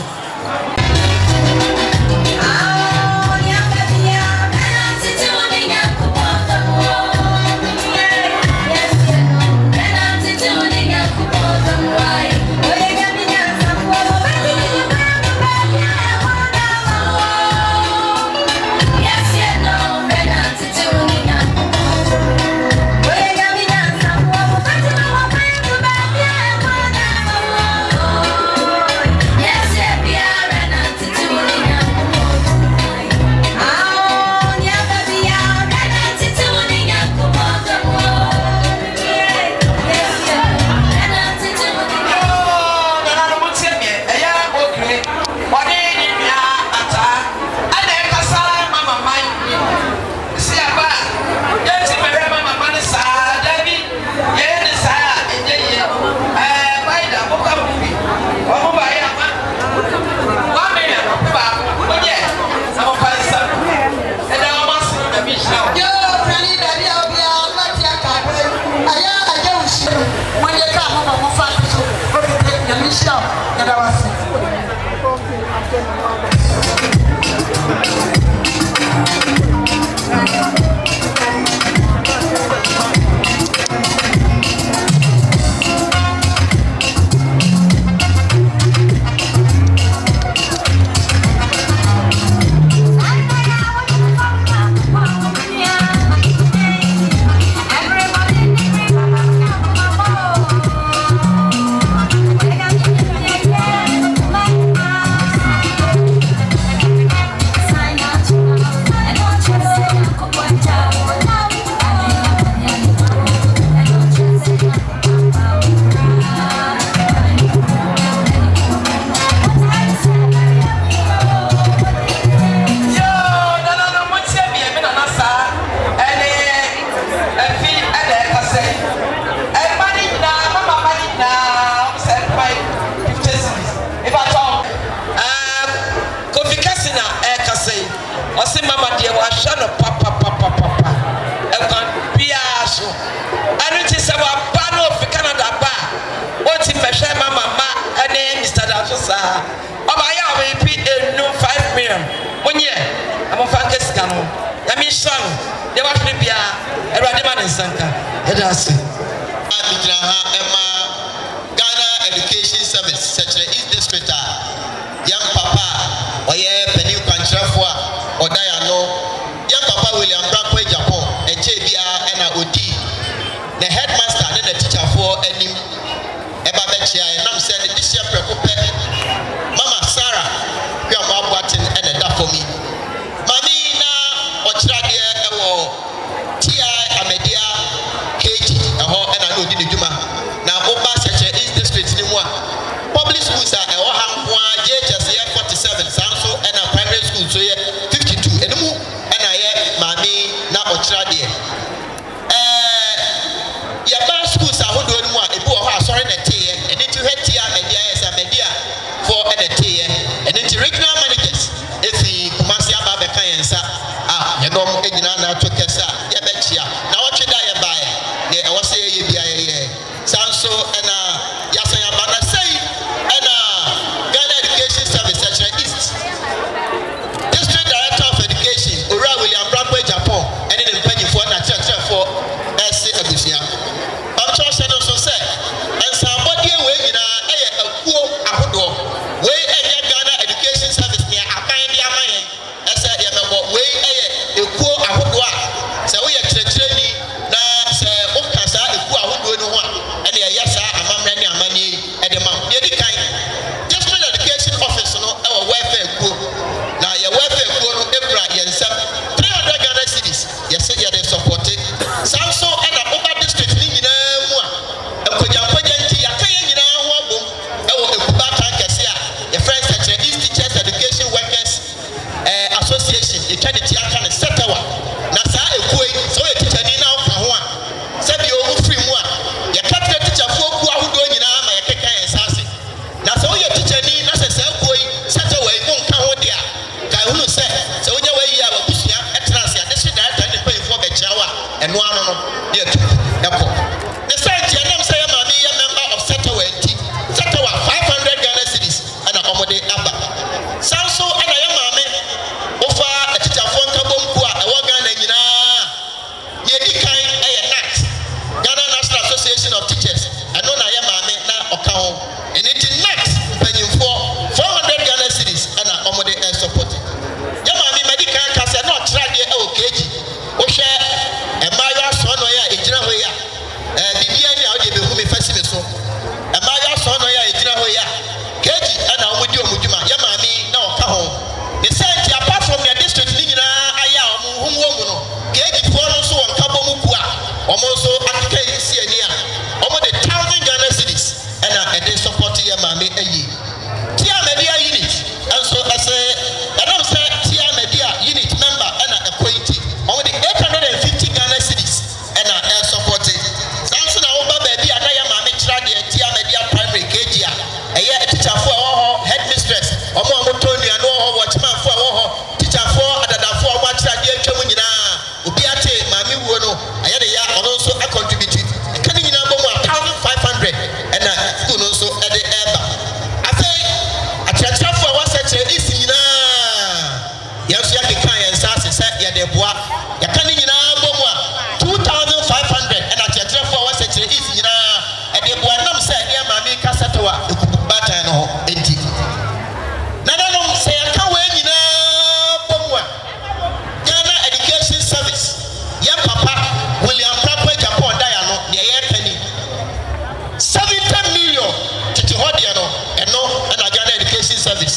Publish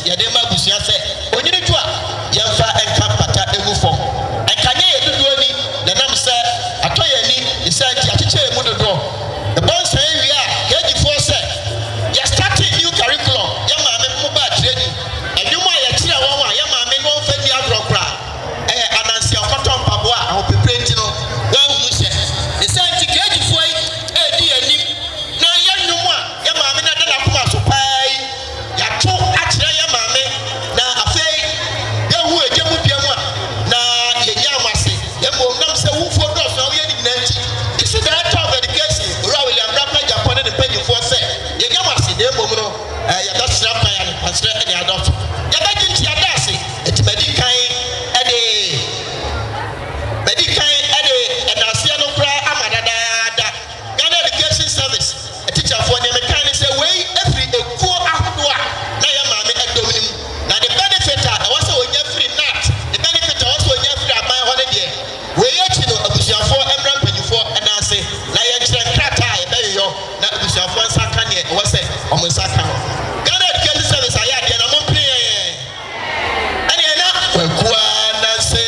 yɛde ma abusua sɛ onyini tu a yɛmfa ɛnka pata egu fam ɛkanya yɛ dodoɔ ni nanam sɛ atɔ yɛ ani sɛ akyekyɛ mu dodoɔ ɛbɔnsa ewie a keejifoɔ sɛ yɛ starting new curriculum yɛ maame mobile training ɛdwom a yɛkyerɛ wɔn a yɛ maame wɔn fɛ ni adorɔ kora ɛyɛ anansi ɔkɔtɔ mpaboa a ahopepere nti no wɔn hu hyɛ sɛ nti keejifoɔ yi ɛɛdi anim na yɛ nnwom a yɛ maame na dada koma so paa yi yɛato akyerɛ yɛ maame na afei yɛhu agya mu bia mu a na yɛnya amase yɛmmom nam sɛ wofoɔ dɔɔso a woyɛ ne nyinaa nti isi director of education owura William Rapna Japan ne ne mpanyinfoɔ sɛ yɛnya amase na mmom no yɛbɛsrɛ kwan a nokwaserɛ ne adɔfo yɛbɛgye nti ada ase ɛti madi kan ɛnaseɛ no koraa ama dadaada Ghana Education Service teacherfoɔ ne mekan ne sɛ wei afiri ekuo ahodoɔ a na yɛ maame ɛdɔm ne mu na the benefit a ɛwɔ sɛ wɔnya firi NAT the benefit a ɛwɔ sɛ wɔnya firi aban hɔ ne deɛ wei akyi no abusuafoɔ mmra mpanyinfoɔ ɛnaase na yɛnkyerɛ nkrataa a yɛbɛyeyɔ na abusuafoɔ nsa ka neɛ ɛwɔ sɛ ɔmo nsa ka ho Ghana Education Service ayɛ adeɛ na mompene ɛneɛ na wakua nanse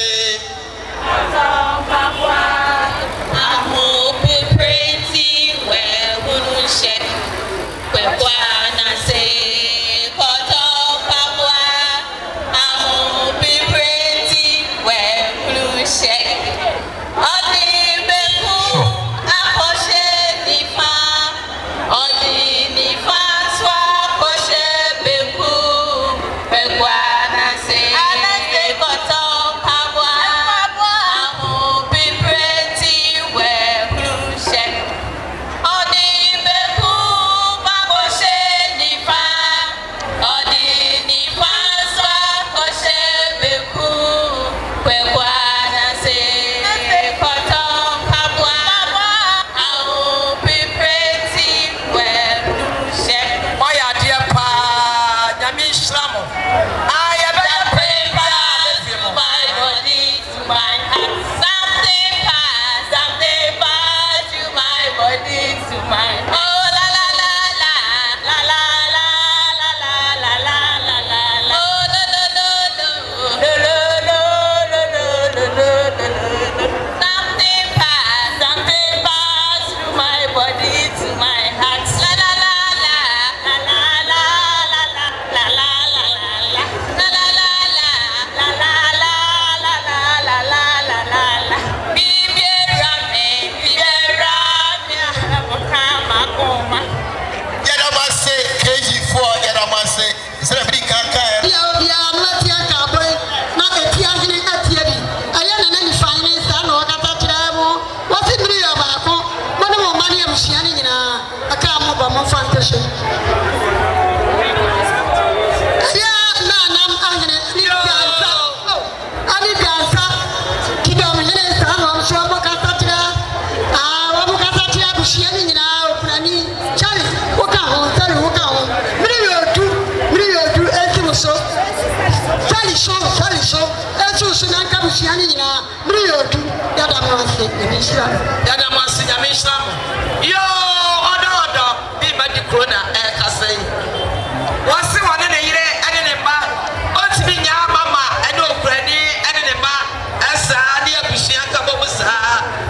Yadamasi Yamislam. Yo, order, be by the corona, Casay. What's the one in the year, and in a bar? What's been your mama, and no granny, and in a bar? As I dear Bushianka Bobusa,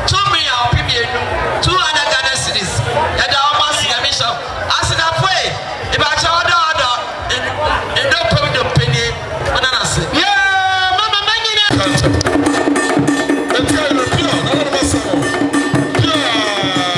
2 million people, 2 other Ghana cities. Yadamasi Yamislam. As in a way, if I order, and don't put the penny, bananas. Yeah, Mama Magina. Yeah.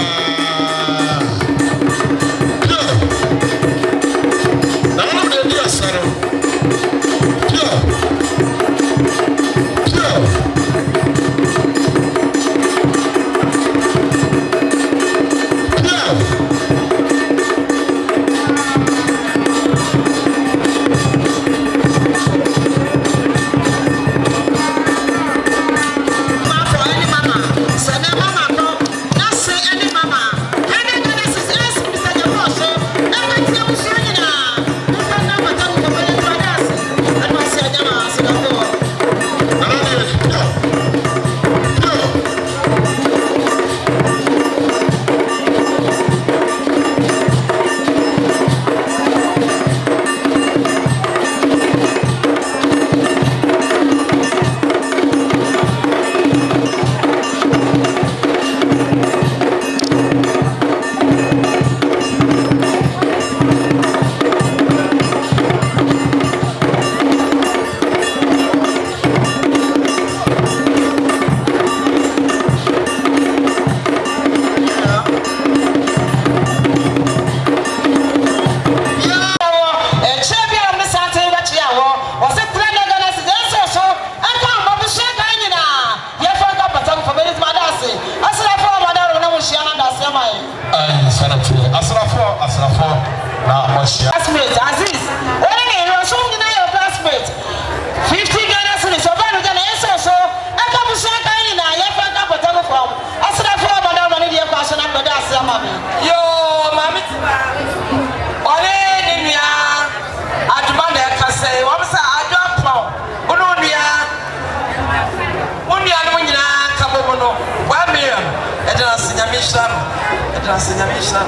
nyamisha.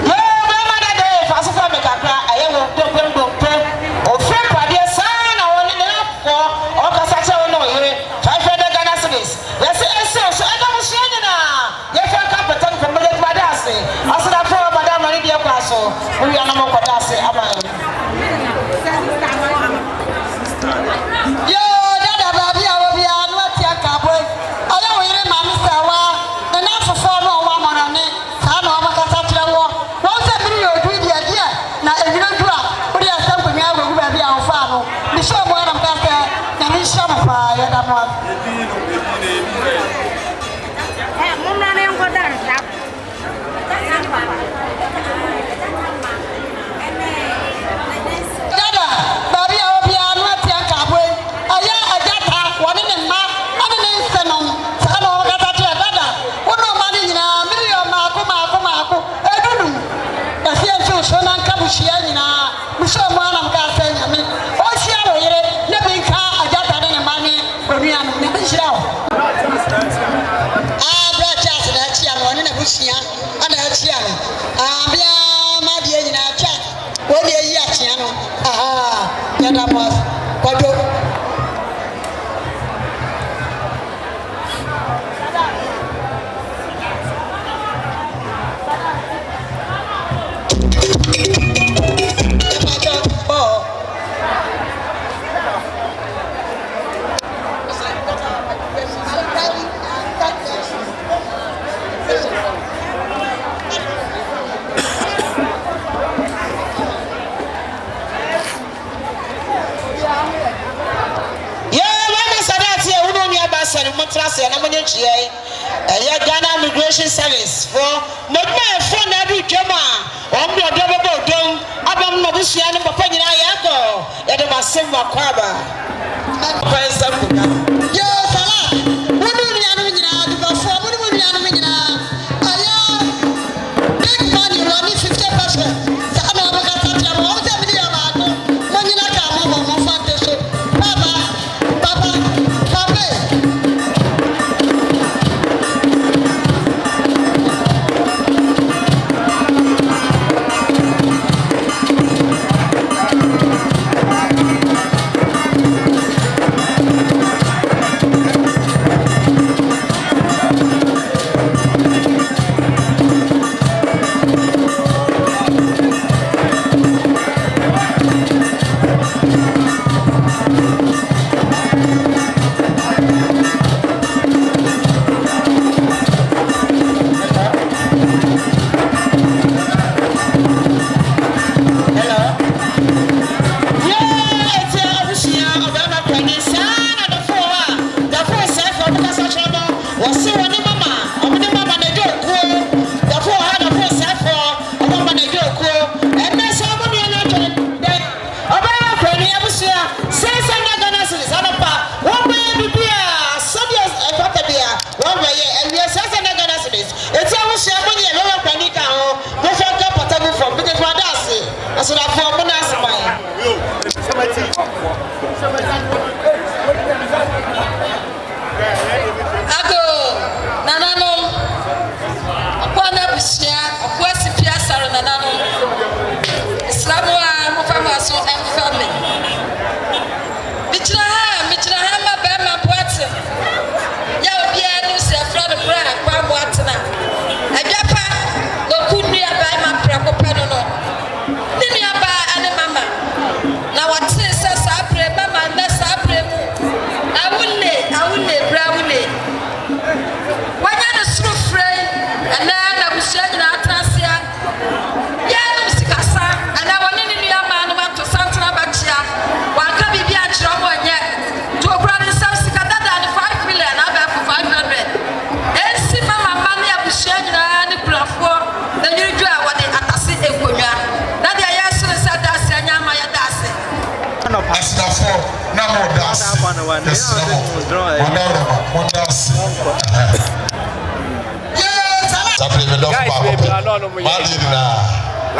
Yeah, mama day fast for me kakra aye wo do o fe pade sana woni ne afọ o ka sa che woni o yire 500 Ghana cedis. Yes so ega mo so nyina ye fe ka patan ko me de pade ase asada fo madam mari de kwa so o ya na mo kwada ase ama yo dada babi awo bia no atia ka boy aye wo yire ma mr wa na afọ no wa mo na ne ka na o makata kire wo won se bi yo du dia dia na ejiro du a o dia sam ko nya agu ba bia ofa no bi so mo na ka ka na ni sha mo pa ya da mo mo na ne ko dan sa dada babi awo bia no atia ka boy aya ajata woni ne ma ani ne senom sa na o makata kire dada wono ma ni nyina million ma ko edunum afia nso so na nka buhia nyina muso mo anam ka sa nyame o hia wo yire ne bi nka ajata ne ma ne onua no ne bi hira wo bra chat na chia no ne na buhia ana chia no bia ma die nyina chat wo ne yi achia no nyada mo kwado na monye chie ya Ghana Immigration Service for modma phone na du twema omdo dobo don abam no busia ne papa nyina ya ko ya de basem makwaba kwa sabu yo sala wonu ni anu nyina du ba fo wonu ni anu nyina aya big money money 50% sa na ba ka ta mo o se mi ya ba ko mo nyina ka mo fa te so baba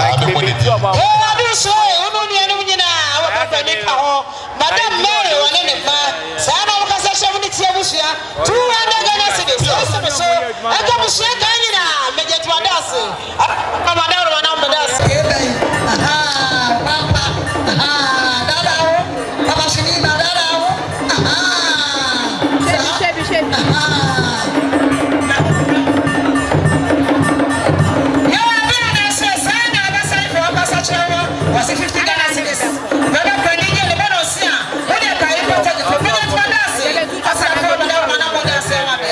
Madam Mary, wadase. Madam wana mbadase. Aha, papa. Aha, dada o. Papa shini ba dada o. Aha. Shebi. Aha. Was it 50 Ghana cedis? Brother Kwenye le beno sia. Wodi ka yi pata de for minute madase. Asa ko madam wana modase wa be.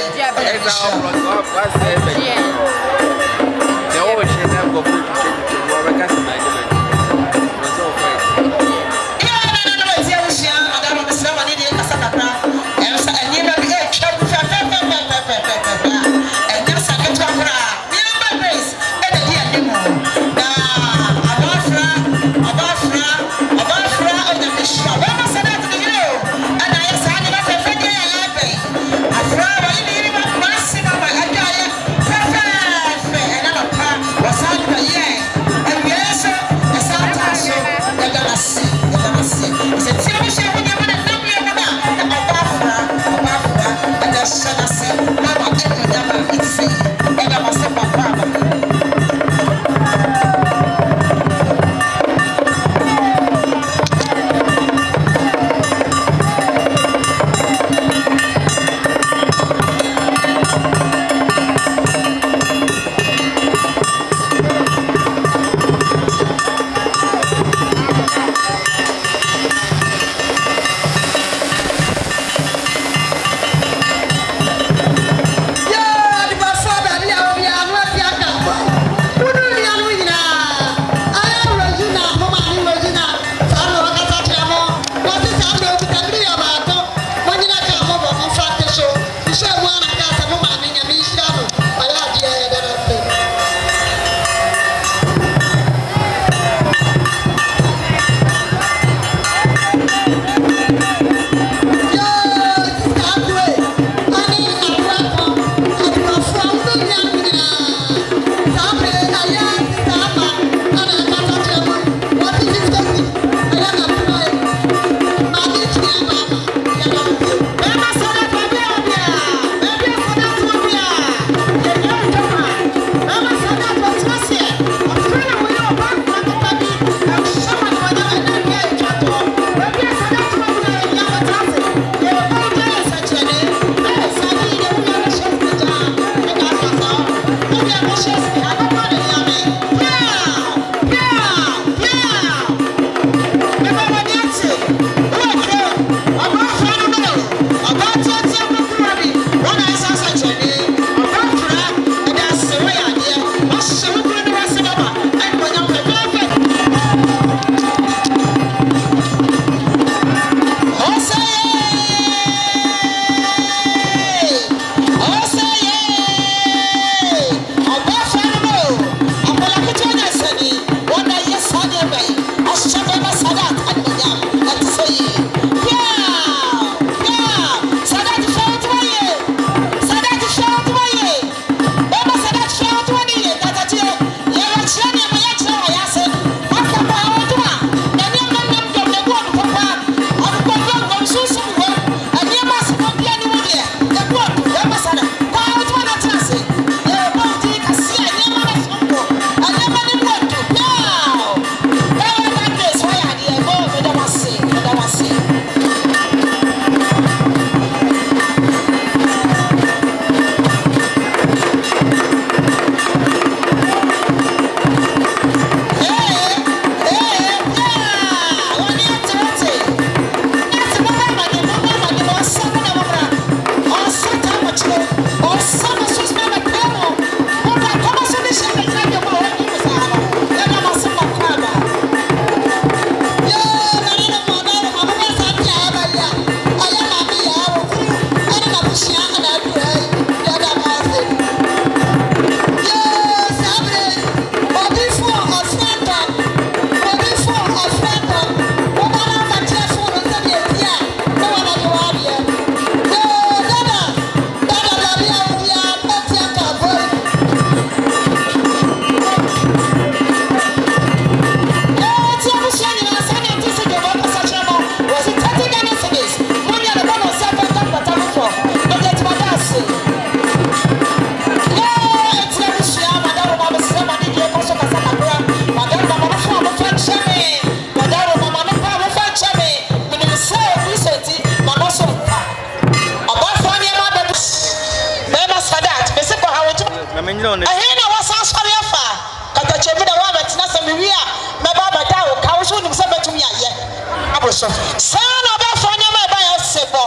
so sana ba fa nya ma ba ya sebo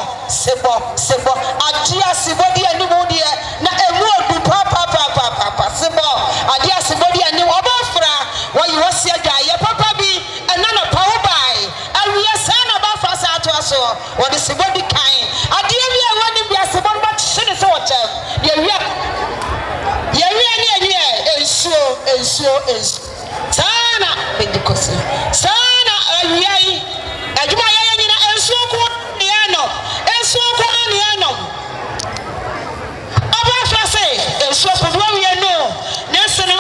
adia sebo di ani mu di na emu odu papa sebo adia sebo di ani oba fra wa yi wasi adwa ye papa bi ena na pa wo bai awie sana ba fa sa to so wo de sebo di kan adia wi e woni bi sebo ba tshine so wo chem ye wi ni ensuo sana bendikosi sana awie adwuma ye nyina ensuo ko ne ano aba fa ensuo ko do wi no na se no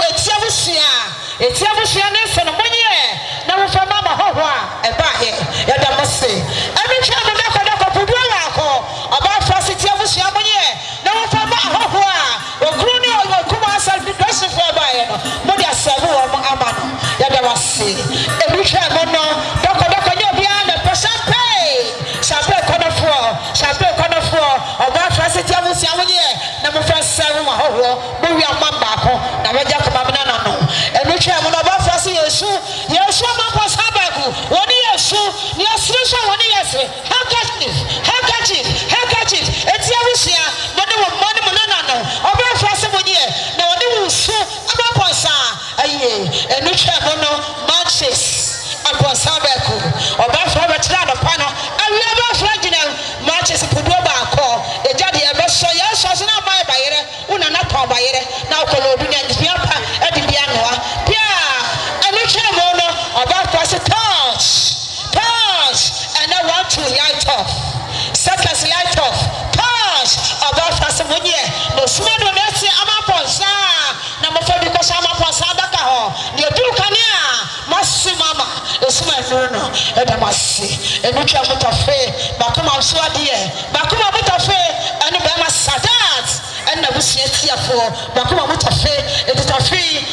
etiabusia ne se no monye na wo fa mama hoho a eba he ya da mose emi twa mo da ko pudu wa ko aba fa se etiabusia monye na wo fa mama hoho a ogru ni o kuma self depression for ba he no mo dia sabu wo mo ama no ya da wase emi twa mo no doko nye obi a na champagne konofo oba fa se etiabusia monye na mo fa sabu ma hoho mo wi amamba ko na me ja ko ma na no emi twa mo no ba fa se yesu ma pa sabaku woni yesu ni asrisha woni yesu handkerchief etiabusia mo na no oba fa se monye na woni wusu abaponsa aye enu twa mo no matches upon sabaku oba fa ba tira no pa no awi aba fra gina matches pudo ba ko e jade e be so yesu so na ba bayere una na pa bayere na ko lo dunya dia pa e di bia no pia enu twa mo no oba fa se touch and I want to light off circus light off touch oba fa se monye no suma do na se amaponsa na mo fa bi ko sa amaponsa daka ho ne du kania masimama esuma no edamasi enutwa mutafe bakoma so ade bakoma mutafe ene be ma sadat ene busia tiafo bakoma mutafe etitafi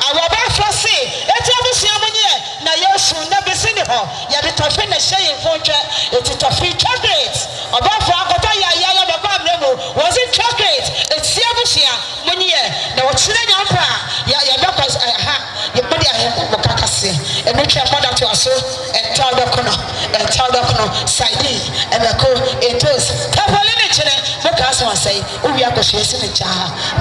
awaba frase etiabusia monye na yesu na besini ho ya de tafe na shey fonche etitafi chocolate obafa akota ya baba mremo was it chocolate etiabusia monye na wochire nyampa ya dokos ha ye body ahe mokakase enutwa mother to aso ental dokono saidi emeko etos kapole ne chene moka so asai owi akohwese ne cha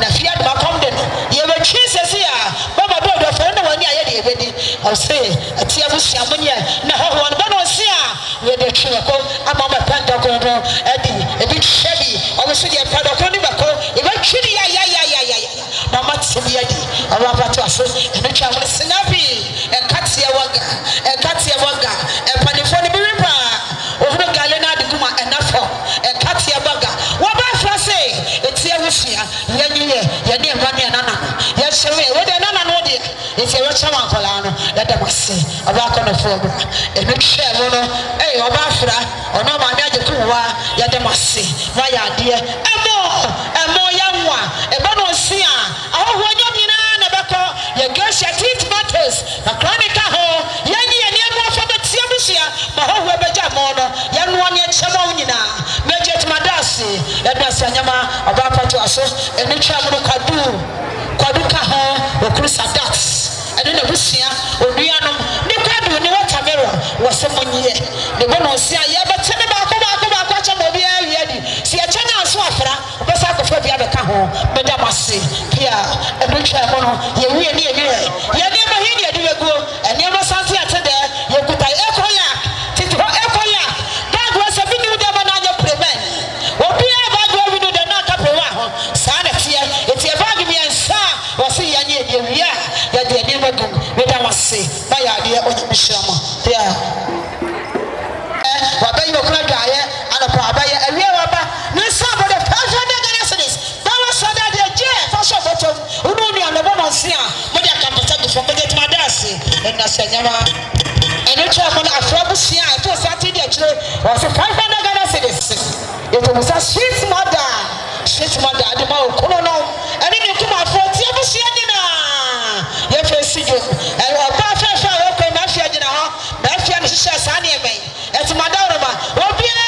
na fiad makom de no ye be twisese ya baba do fo na wani aye de ebedi o say atiabusia monye na hoho no bana osia we de tweko ama ma panda ko no edi ebi shebi o so de panda ko ni bako e ba twiri ya mama tibi adi aba pato aso enutwa mo sinabi ekatia waga epanifo ni biripa ohuru galena de kuma enafo ekatia waga waba frase etia wusia yenye ye ne mane nana ye hyewe we de nana no de etia we chama akola no let them say aba kono fo bra enutwa mo no oba fra ono ma me age kuwa ye de mase ma ya de emo ya nwa eba no sia aho nyom nyina na beko ye gasha tomatoes na chronicle ho yenye mahoho beja mono yanwa ne chema nyina meje madasi yadasa nyama abapa to aso eni twa mu kwadu ka ho okuru sadat eni na busia oduanom ne kwadu ne watermelon wasemonye ne bono sia ye betene ba ko chema obi awie di si e chena aso afra obesa akofo bia be ka ho beja mase pia eni twa mo no ye wie ne ye ne ma hini adi wego eni ma sanse atede ye kutai ekoya ya de ne magu weda wase ba ya de onyamishama ya wabayi okura dwaye anapa abaye awie waba ne sabo de 500 Ghana ba wa soda de je fa so botom unu ni anabo no nsia mo de akampata de fo beget madase na sanyama eno cha mo na afrabu sia to sati de kire was 500 Ghana cedis it was a sweet mother de ma okuno no eni ni kuma afro ti abusia ni na ye fesi jo oba fa wo ko na afia gina ho na afia ni hihya sa na emen eti madawro ba obia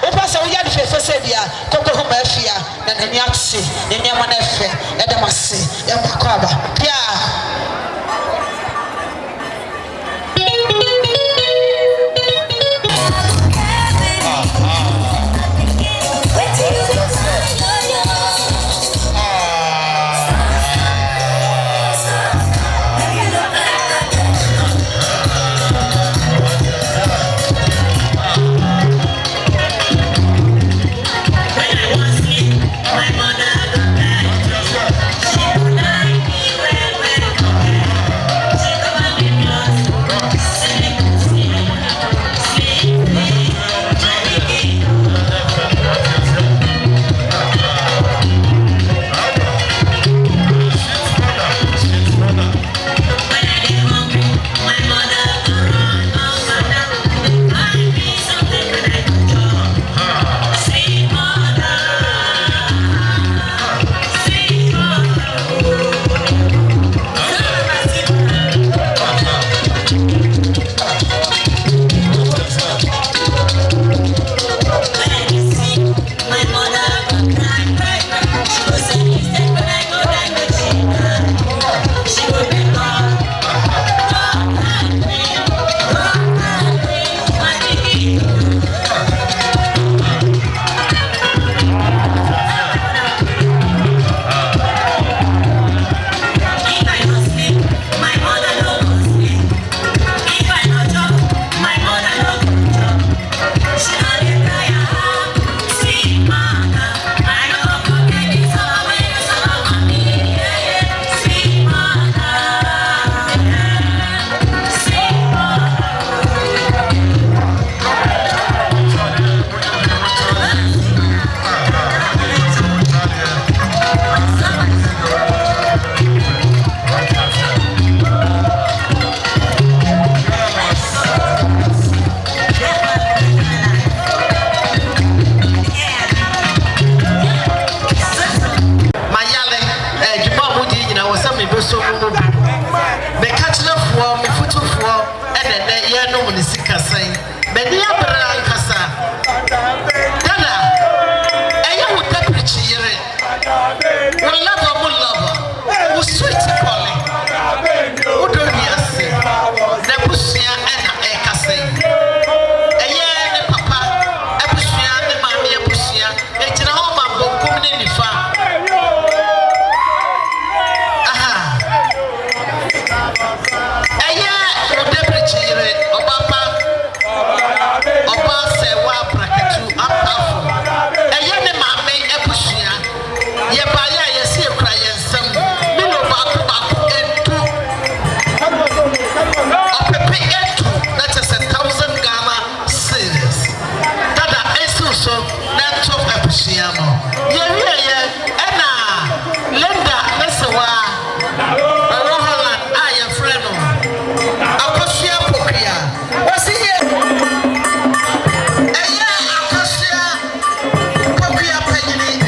o pasa wo ya de fese bia koko ho ma afia na nani atse ne nyama na efe e de mase e ba ko aba pia say, Benia Bran Cassa. Dana, I am with deputy. One lover, one lover, who sweet calling. Who don't you say? The Pusia and a Casse. A year, the papa, a Pusia, the mammy, a Pusia, it's in a home of coming in the farm. Aha. A year, the deputy, or papa, or pass a wild bracket to up powerful. A year, the mammy, a Pusia. Ye baya ye see cry and some mino back into pepe into that is 1,000 Ghana cedis. That is also that of Apiciano. Ye ena Linda Mesawa Roland I am friend Akosia Pokia. Was he Akosia Pokia Peggy Linda.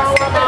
What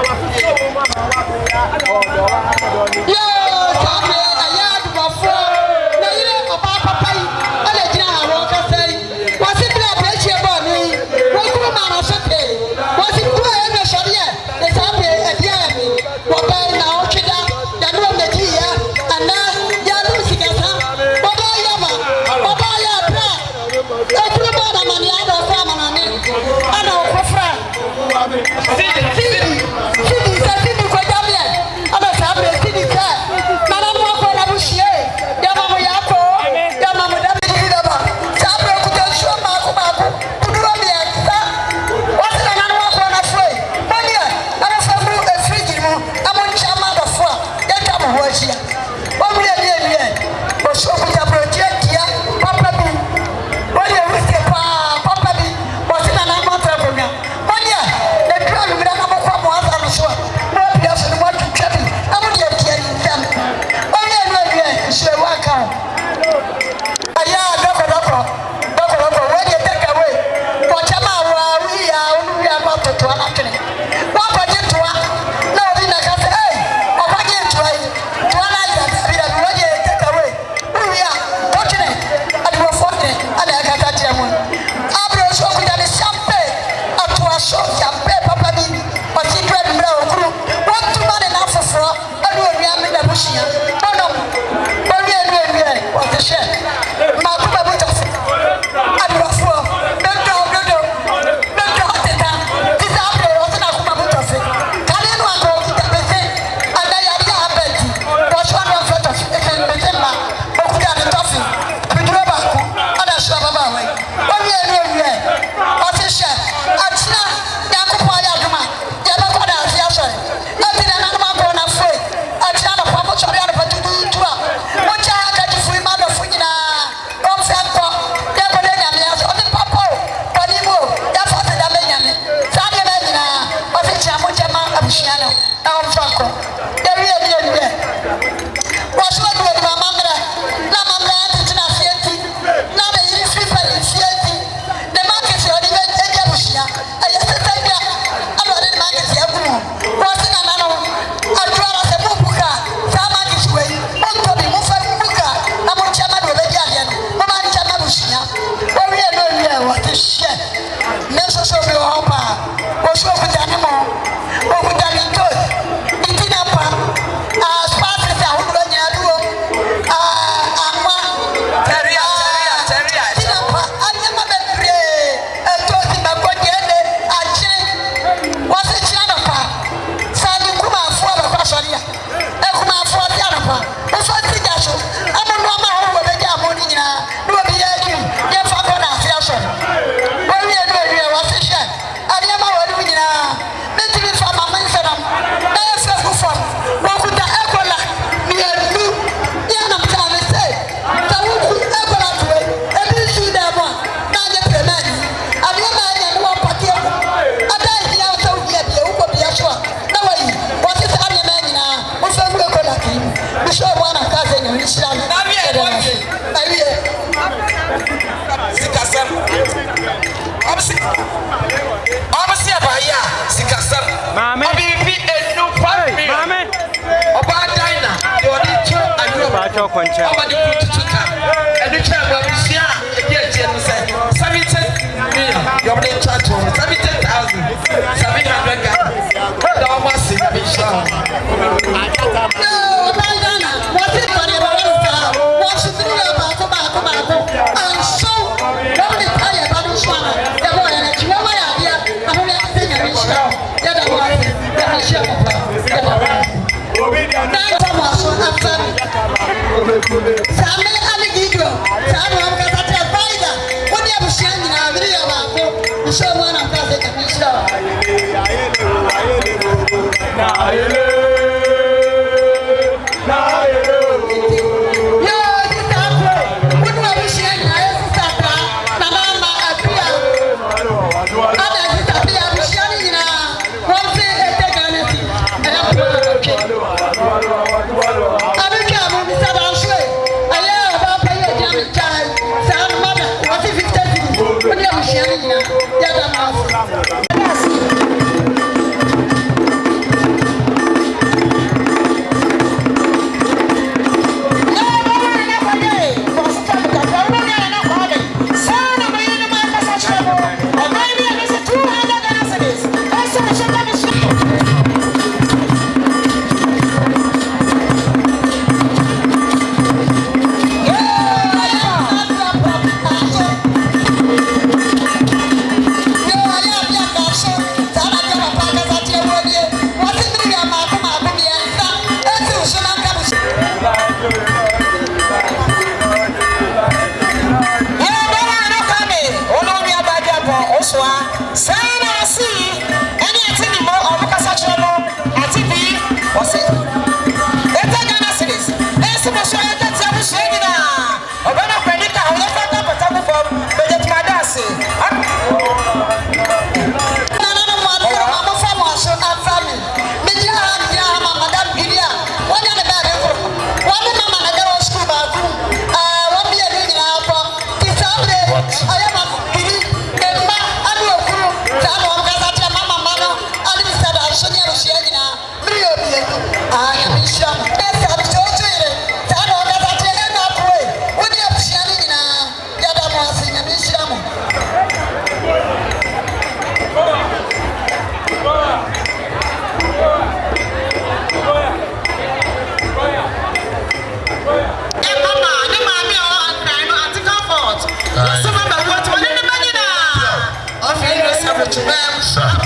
Sir.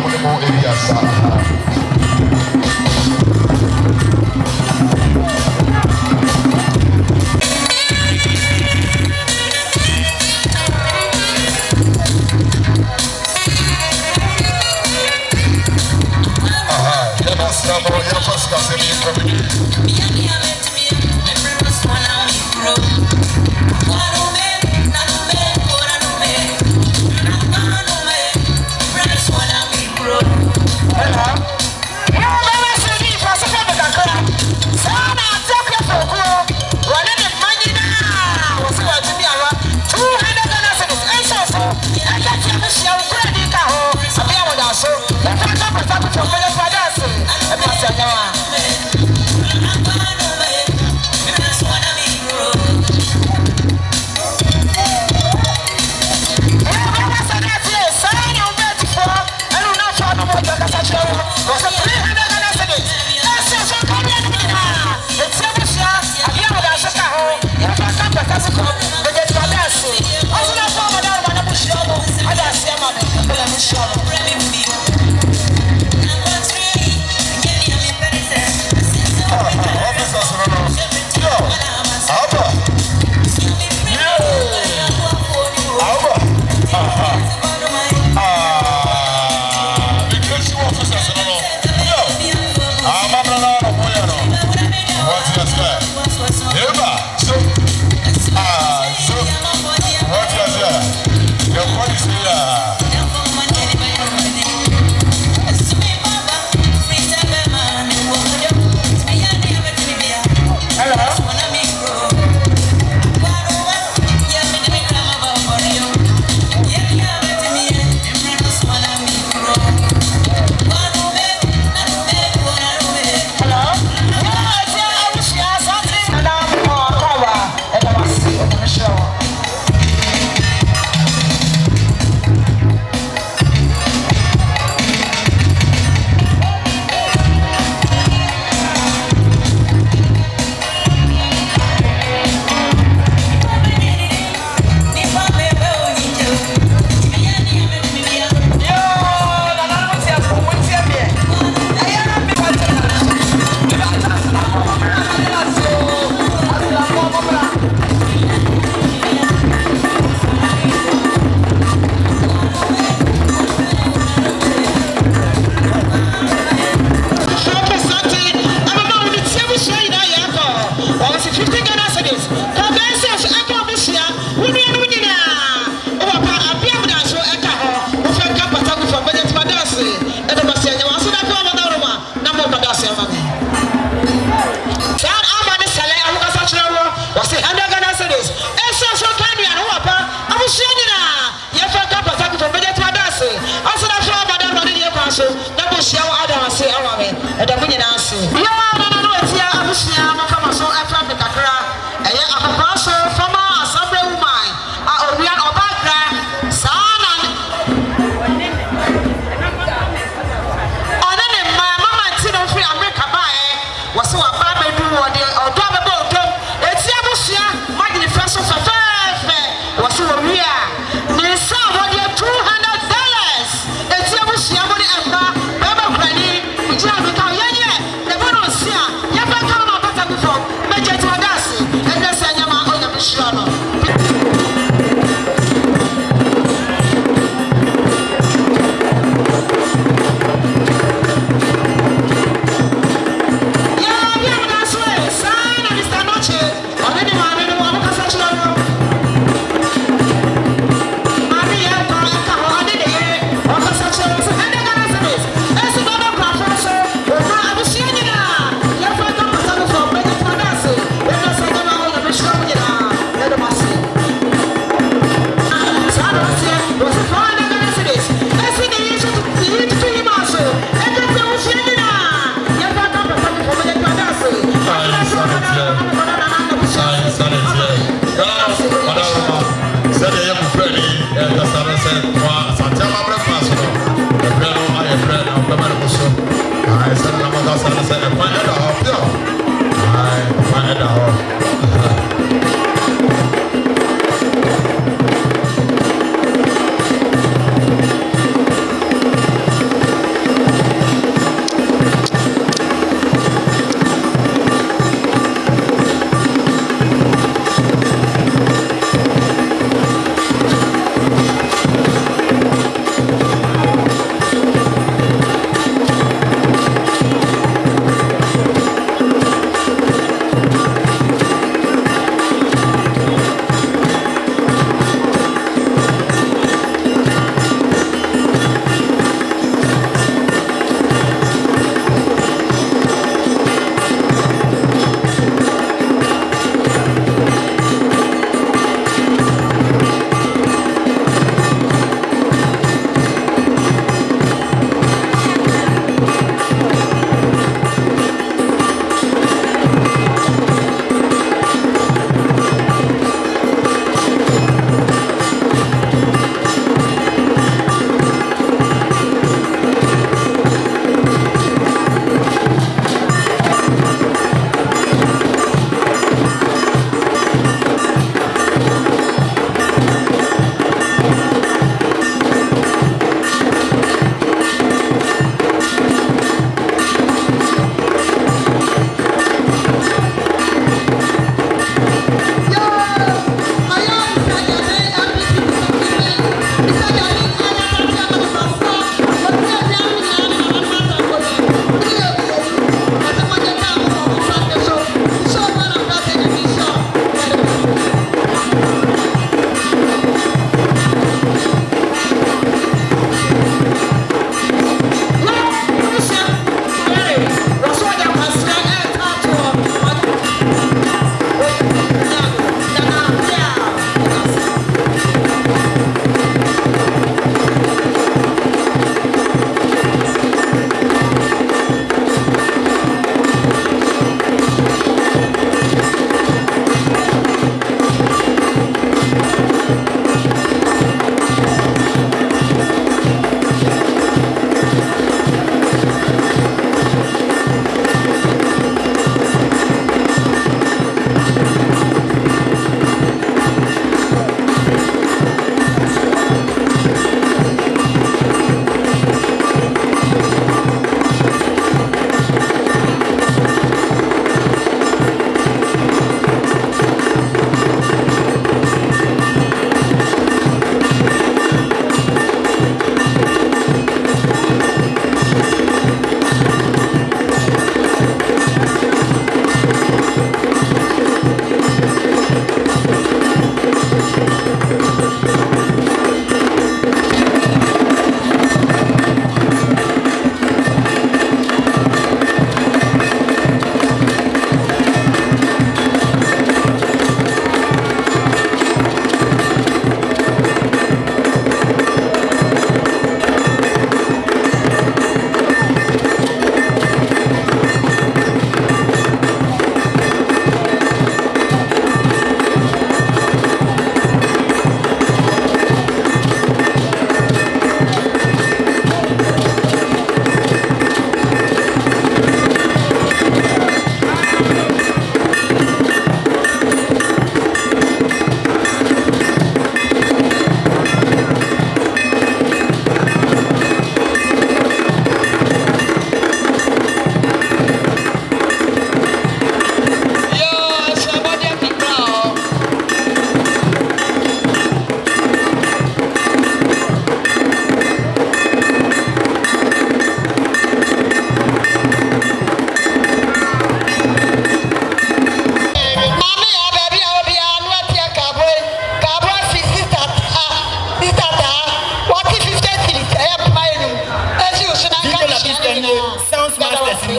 mo ne mo area sa $200.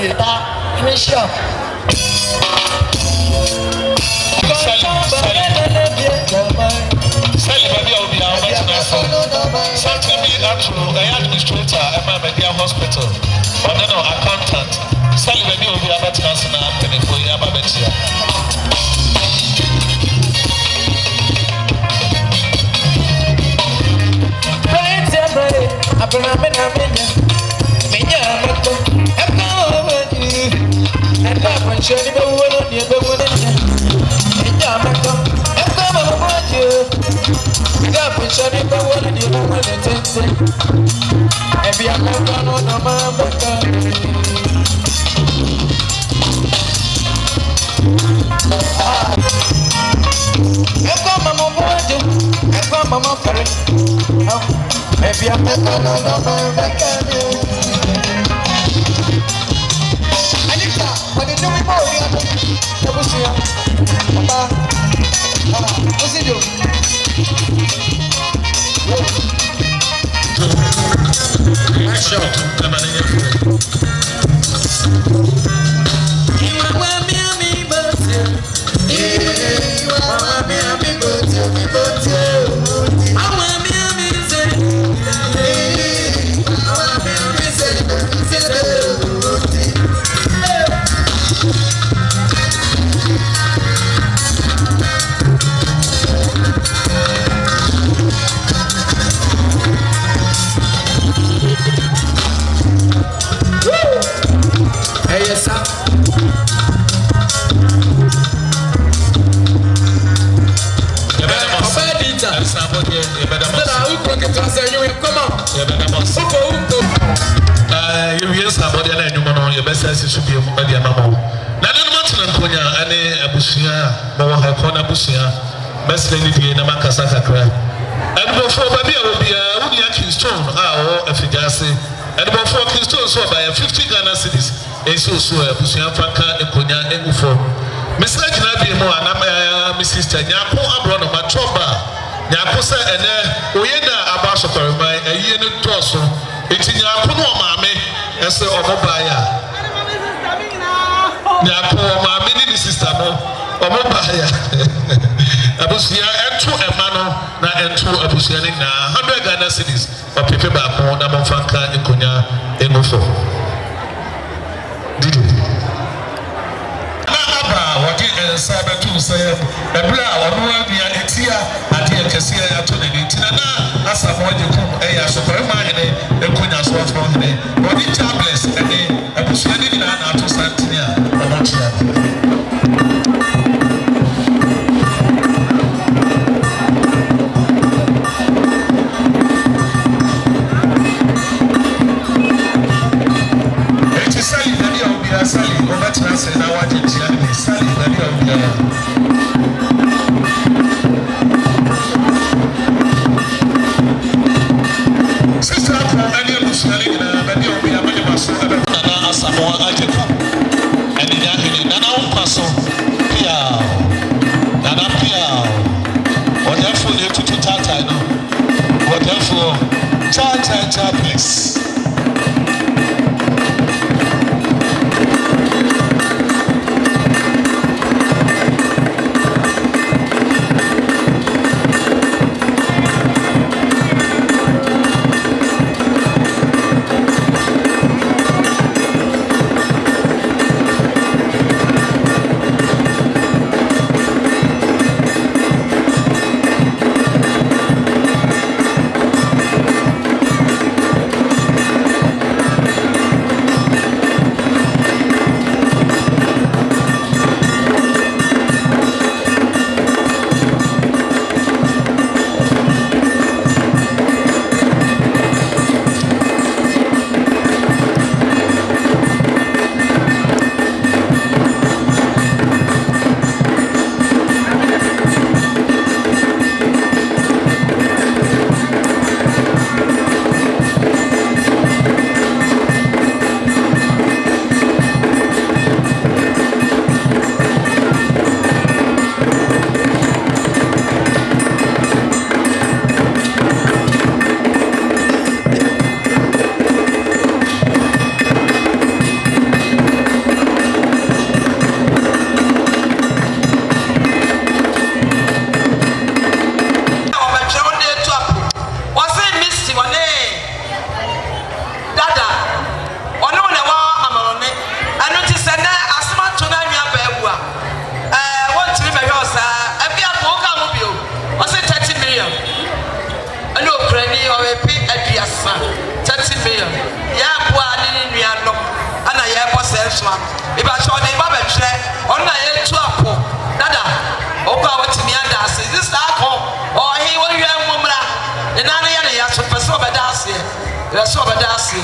you that in shop. Hospital. Or no, accountant. Sally will be about to answer now. Penny for you about it. Best lady na makasa kakra. Ebo for baby obia wudi Kingston a o afigase. Ebo for Kingston so by 50 Ghana cedis. Eso so abusia fanka ekonya egufo. Mr. Jinabi mo anama my sister nyako abro no matroba. Nyako se ene oyeda abaso korema ayi ne toso. Enti nyako no maame ese omobaya. Nyako maame ni sister no omobaya. Abusia entu emano na entu abusia ni na 100 Ghana cedis opepe ba ko na monfanka ekonya engufo didi na aba wodi ensa betu say ebra onu abia etia ade kese ya to ne ntina na asamo de kum eya so pare ma hene ekonya so afro hene wodi tablets ene abusia ni na na to santinia ono tia Sally, over to us and I want to tell you, Sally, Sister, any of the Sally, and you'll be a many muscle, and Samoa Ajaku, and the Yahoo, Nana Paso, Piao, Nana Piao, whatever you to Tata, whatever, Tata, please. so ano eba so de ba ba hwɛ ɔna yɛ tu apo dada ɔkɔ a wɔtimi ada ase this akɔ ɔhe wɔhwɛ mmomra ne nan yɛ ne yɛ so pɛ sɛ ɔbɛda ase yɛ so ɔbɛda ase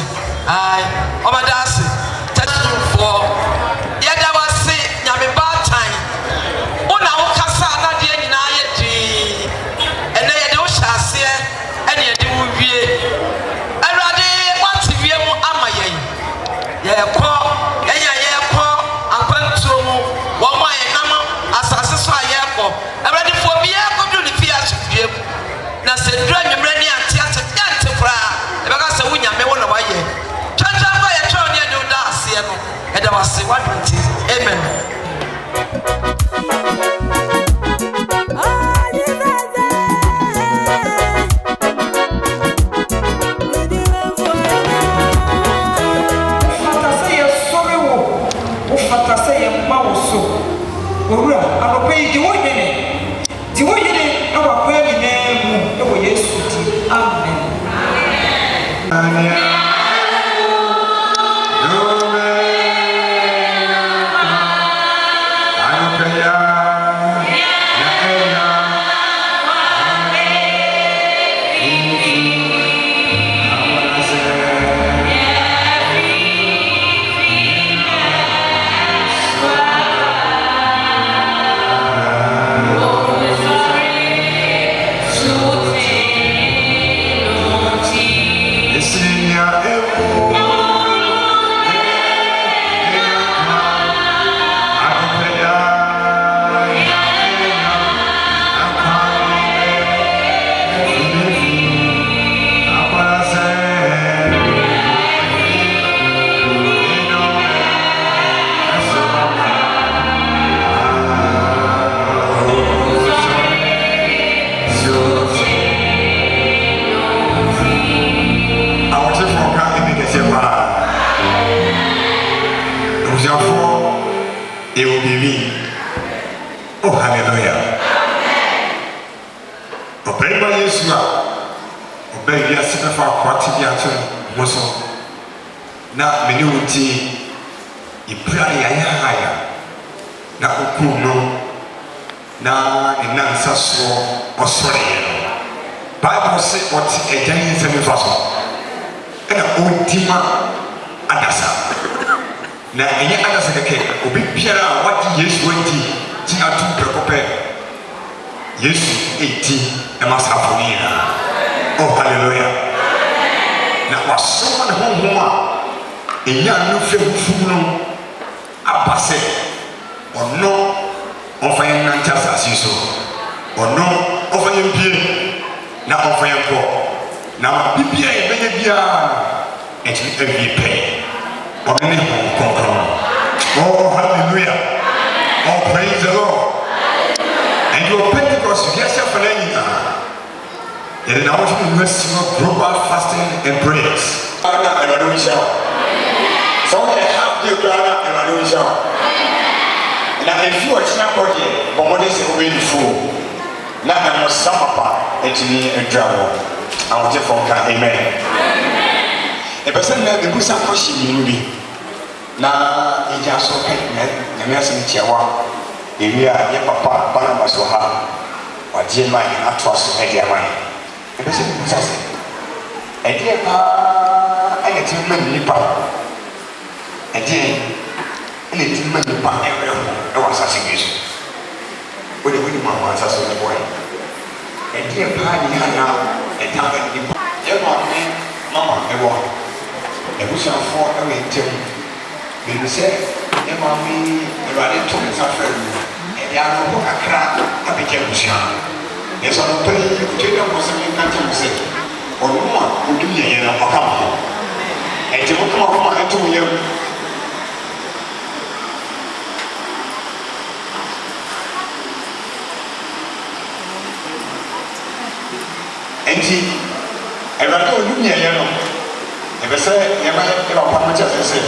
ai ɔbɛda ase tɛtufoɔ yɛda wase nyame baatan wona wokasa na deɛ nyinaa yɛ dii ɛnɛ yɛde wo hyɛ aseɛ ɛne yɛde wo wie awurade wate wie mu ama yɛn yɛkɔ ɛnya yɛkɔ akwantuo mu wɔn a yɛnam asase so a yɛkɔ awuradefoɔ biara kɔduru ne fie asodue mu na sɛ dura nwummerɛ ne ante ase yɛnte koraa yɛbɛka sɛ wo nyame wo na woayɛ twantwa kɔ yɛtwerɛ ne yɛde wo da aseɛ no ɛda wase woado nti amen Owura anɔpa yi di wo nyene na wakɔ nyinaa mu ɛwɔ Yesu di amen. na mene wuti ibra ya haya na okuno na enansa so osore Bible say what ejan nsem faso na ontima adasa na enye adasa keke obi biara wadi Yesu wanti ti atu prekope Yesu eti e masafoni na oh hallelujah na wasoma ne honhoma enya no fefufu no abase ono ofayen na ntasa siso ono ofayen pie na ofayen ko na bibia e benya bia enti evi pe ono ne konkon oh hallelujah oh praise the Lord and your Pentecost you get yourself in the University of Global Fasting and Prayers. So I have the Ghana evaluation. Now, if you are not body, but what is it really for? Now, I must sum up and to me and travel. I want to form amen. A person that the Busa Koshi will be now in Jaso Pet, the Messin Chiawa, if we are your papa, Barnabas or her, or Jemai and Atros and their mind. A person who says, a dear pa, and a timid nipper. Again, and it didn't make back everyone. I was asking you. What do you want to ask the boy? And dear party now, and tell them, you want me, Mamma, I want. And we shall fall away till you say, you want me, the right to me, suffer. And they are no crack, I became Bushan. Yes, I'm playing you to them for something to say. Or no one who do you know, come. And you will come up to you. Enti Ewurade olunya ye no ebe se ye ba e ba pa macha se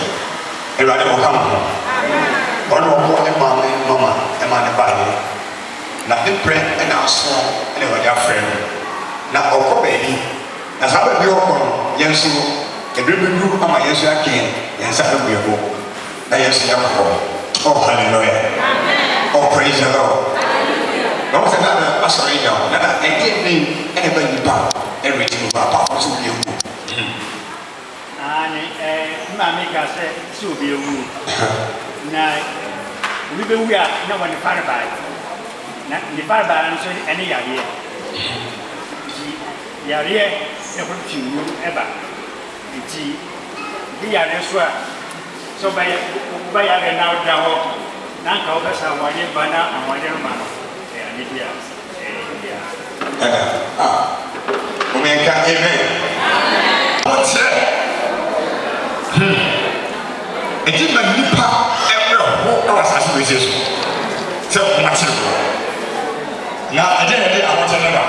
Ewurade mo ka mo ono ko e ma mama e ma ne ba ye na empre e na so e na wada frɛ na okɔ ba bi na sa ba bi okɔ no ye nso e bi du ama ye so ake ye nsa e bu ye bo na Yesu yakɔ. Oh hallelujah. Oh praise the Lord. Na wɔn sɛ na asɔre yi na ɛdeɛ ne ɛna ba nipa ɛredi mu ba pa so bi ewu. Ani maame ka sɛ si obi ewu na obi bɛ wu a na wɔn nifa ne baa na nifa ne baa nso ɛne yareɛ yareɛ ɛkɔ ti wu ɛba eti bi yareɛ so a sɛ ɔbɛ yareɛ na ɔda hɔ na nka ɔbɛ sa awadeɛ ba na awadeɛ no ma no ɛyɛ bi a Omenka amen. What's that? Eti ma nipa ɛmɛ ho na wasase wɔ Jesus sɛ ɔmo akyerɛ ko na ɛdɛ ɛdɛ awɔkyɛ ne ba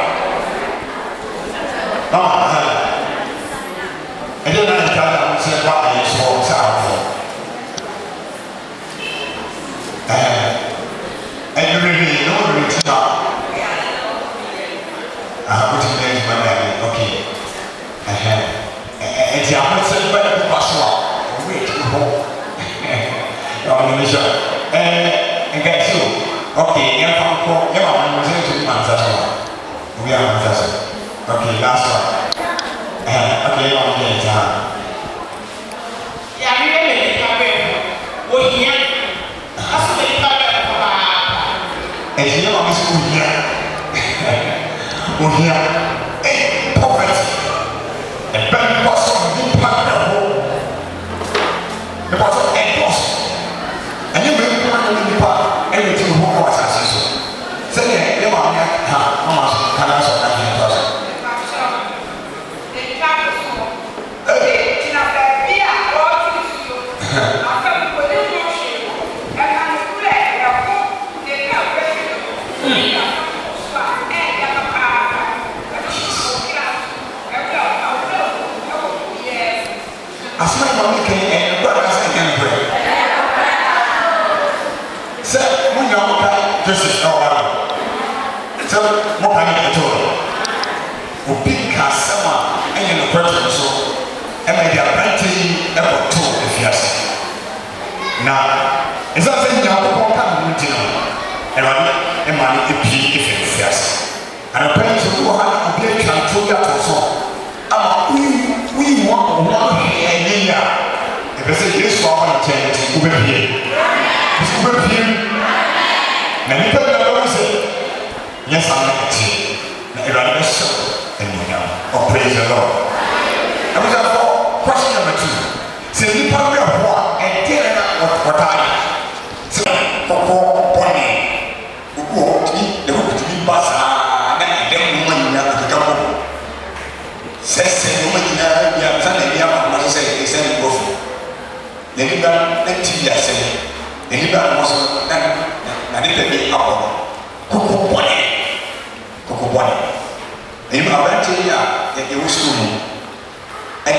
ɛdɛ na nka na ɔmo sɛ ba ayɛ so ɔmo sɛ afɔ ɛduriri na ɔmo reti na ɔmo ti na ɛdima na ɛdɛ okay ɛdi awɔkyɛ ne ba yɛ ko ba so a ɔmo yɛ ti hɔ. Guys, okay, you're from we are okay, last one. Okay, okay, yeah, really, we're here. And you know, we're here. We're here. Hey, poverty. A bad person, you pack the whole. The person, and boss. And you bring one in the park, everything who was as you say, you are not how much can I say that? As my mommy came and brothers and pray. Sir, when you're okay, this is our one. So, what can you do? We big customer and in the person so, and my guarantee ever two if yes. Now, is that thing you have to come and do? And I'm money if it's yes. And a parent who have a big control that also. We want one year. If I say yes, for one eternity, we will be here. Many people never say, yes, I'm not a tea. I'm a show. And you know, oh, praise the Lord. I was at question number 2. Say, you probably have one and tell what I so, for bonnie, who go to me, the hook to be bazaar, and then woman at the double. Says, woman, you have done a young man, say, is any coffee. Then you got 20 years, then you got also, and it will be up. Cocoa bonnie. You are renting ya, and you wish to me. And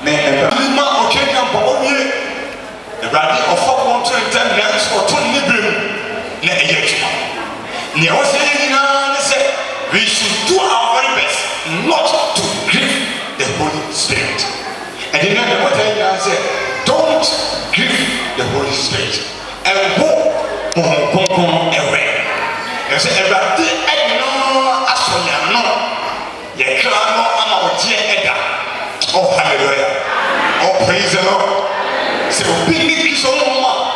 may a man okay for 1 year. The body of 410 years or 20 billion. Near was saying, we should do our very best not to grieve the Holy Spirit. And then the water I said, don't grieve the Holy Spirit. And walk away. You say, everybody, I know, as for you know, you can't know, I'm out here. Oh, hallelujah. Oh, praise the Lord. So, big so much.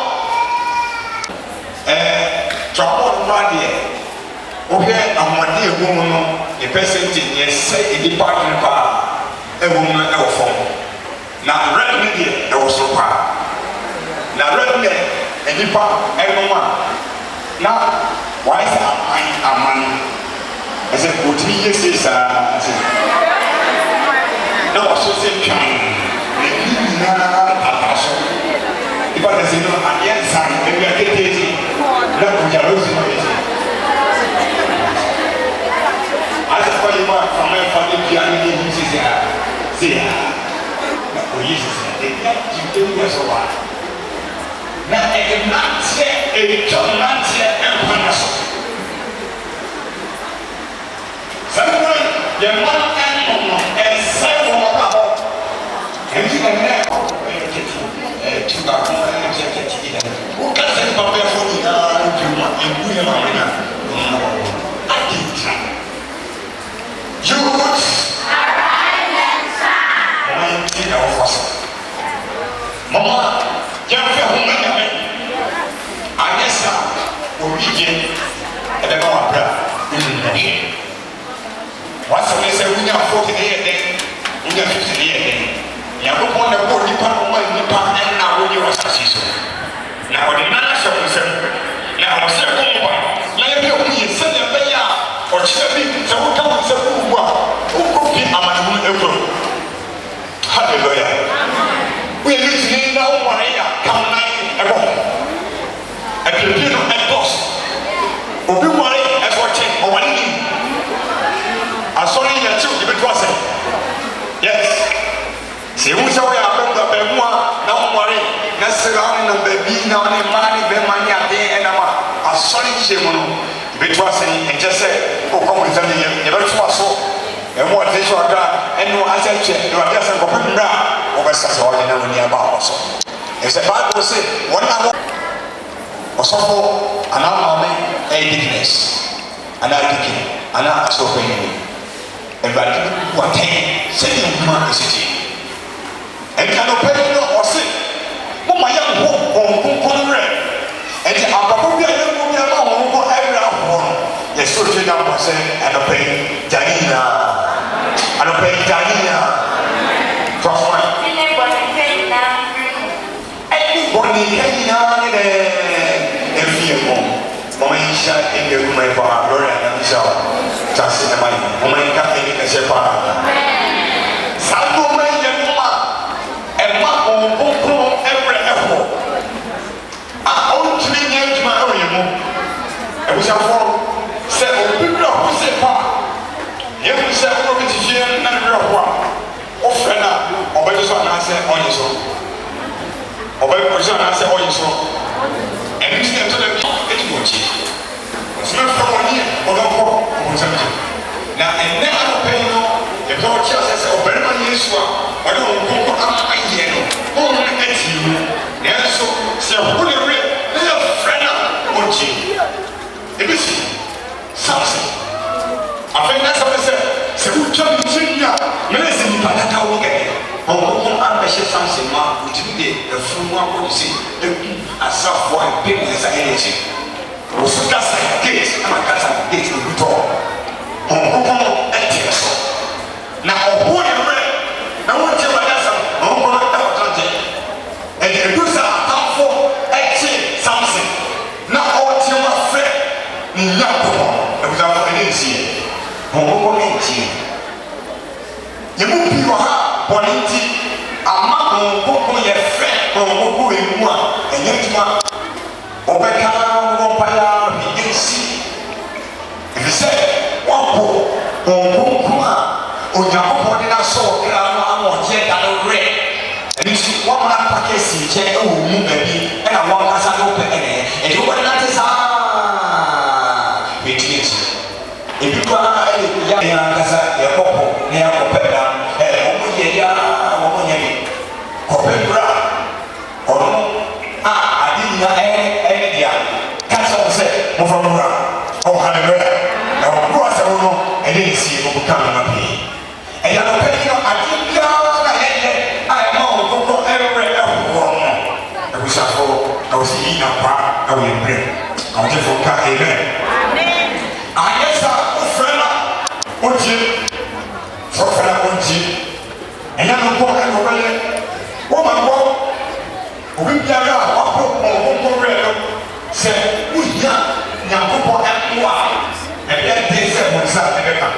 Trouble right here. Okay, I'm one day woman, a person, yes, say a department bar, a woman, a phone. Now, red media, I was so far. Now, red media, a department, a woman. Now, why is that a man? I said, what he is, I said, no, I should say, if I say, no, I'm the inside, maybe I get it. Look, we are losing it. I just call you from my family, piano, you see, who uses it. You do this a lot. Now, I did not say a John and Panasol. Someone, your mother and several about. And you can never get to Who can say Papa for me? You Mama, young woman, I guess we'll begin at the moment. Once we say we are 40 days, we are 50 days. You have upon the body part of my Nippon and now when you are successful. Now, the man is now, I'm saying, let me send a bear or Chevy, so we come and say, who could be a man? Hallelujah. We are listening now, Maria, come nine ago. And the people at boss. Obi Wari as watching or one in. I saw you at 2, if it wasn't. Yes. See who's away about the Benoit, now worry. That's around the baby, now the money, the money at the end of a solid Shimon. If it wasn't, and just said, oh, come with them, never was so. And what they should have done, and no answer, you are just a couple down. Such ordinary nearby also. If the Bible says, one hour or so for an army, a digness, an idea, an art of opinion, and by what 10 second human city. And can open or say, oh, my young woman, and the Ababu, every hour, yes, so you know, and obey Janina, and obey Janina. Boni kenya ne de efie mo mo insha ende kuma e ba gloria na insha tasi na mai mo nka ende ke se pa sa do me ye ma e ma ko every effort a on tiri nye juma o ye mo e bu sa fo se o bi bla ko se pa ye bu se ko bi ti je na bla ko o frena o ba so na se on ye so ọbẹ̀ kọjá náà sẹ́ ọ̀yẹ́ sọ ẹni tí ẹ̀tọ́ lẹ́bi ẹ̀tí wọ̀ kyi ọ̀sùnmẹ́ fẹ́ wọn ní ọ̀dọ́kọ̀ ọ̀bọ̀nsẹ́mi na ẹ̀nẹ́ àlọ́pẹ́ yìí nọ ẹ̀fẹ́ wọ́n kí ọ̀sẹ̀ sẹ́ ọ̀bẹ̀rẹ̀ máa yẹ esu a ọ̀dọ́ wọn kọ́kọ́ ama ayẹ no wọn ẹ̀tì mu ẹ̀nso sẹ́ ọ̀húnlẹ̀ rẹ̀ ẹ̀yẹ fẹ́ náà wọ̀ kyi ebi si Samson afẹ́ ní asọ́fẹ́ sẹ́ sẹ́ wọ́n twẹ́ mi tí yíyá mẹ́lẹ́ sẹ́ nípa dáká wọ́n kẹ̀kẹ́ ọ̀hún abẹ́hyẹ Samson ma òtún de ẹ̀fún mu akọ́dùsí ẹ̀kú asafoɔ ẹ̀bẹ́ mi ẹ̀sà ẹ̀yẹ ẹ̀kyẹ́ òfin kasa gate ẹ̀ma kasa gate ẹ̀bí tọ́ ọ̀hún ẹ̀tẹ̀ ẹ̀sọ́ na ọ̀hún yẹn rẹ̀ na wọ́n ti wà dasa ọ̀hún ẹ̀wọ̀ tó jẹ ẹ̀dẹ̀ ẹ̀dú sá àtàfọ́ ẹ̀kyẹ́ Samson na ọ̀tí wà fẹ́ ní ìyá àkọ́kọ́ ẹ̀bùsàfọ́ ẹ̀yẹ ẹ̀kyẹ́ ọ̀hún ẹ̀kyẹ́ yẹn mu bi wɔ ha bɔnne nti ama nkoko yɛ fɛ nkoko emu a ɛnyɛ adwuma ɔbɛka wɔn paya hwɛ esi efisɛ wɔbɔ nkoko a onyankopɔn de na sɔ ɔkra no ama ɔgye ɛda no werɛ ɛni nso wɔn mana pake esi nkyɛn ɛwɔ mu baabi ɛna wɔn kasa no pɛ ɛnɛ ɛdi wɔn nante saa eti eti ebi kɔ a ɛyɛ ya yɛn ankasa yɛ kɔkɔ na yɛ kɔpɛ da ya wɔn nyɛ bi kɔpɛ bra ɔno a ade nyina ɛyɛ dea kasa wɔn sɛ mɔfra mɔfra ɔwɔ hallelujah na wɔn kuro asɛm no ɛyɛ nsie wɔn ka no na pii ɛyɛ no pɛ yi no ade biara na yɛyɛ a ɛma wɔn kɔkɔ ɛwɛwɛ ɛhohoro no abusafo na wɔsi yi na pa na wɔyɛ brɛ na wɔn gyefo ka amen ayɛ sa wɔfrɛ na wɔgye wɔfrɛ na wɔgye ɛyɛ no nkɔ ɛna ɔbɛyɛ wɔma nkɔ obi biara a wakɔ ɔnkɔnkɔ werɛ no sɛ wohia nyankopɔn ɛko a ɛbɛyɛ den sɛ mo nsa ɛbɛka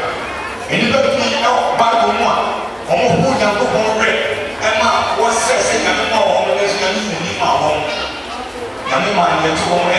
nnipa pii ɛwɔ bible mu a ɔmo ho nyankopɔn werɛ ɛma wɔsɛ sɛ nyame ma wɔn no nso nyame nyini ma wɔn nyame ma yɛto wɔn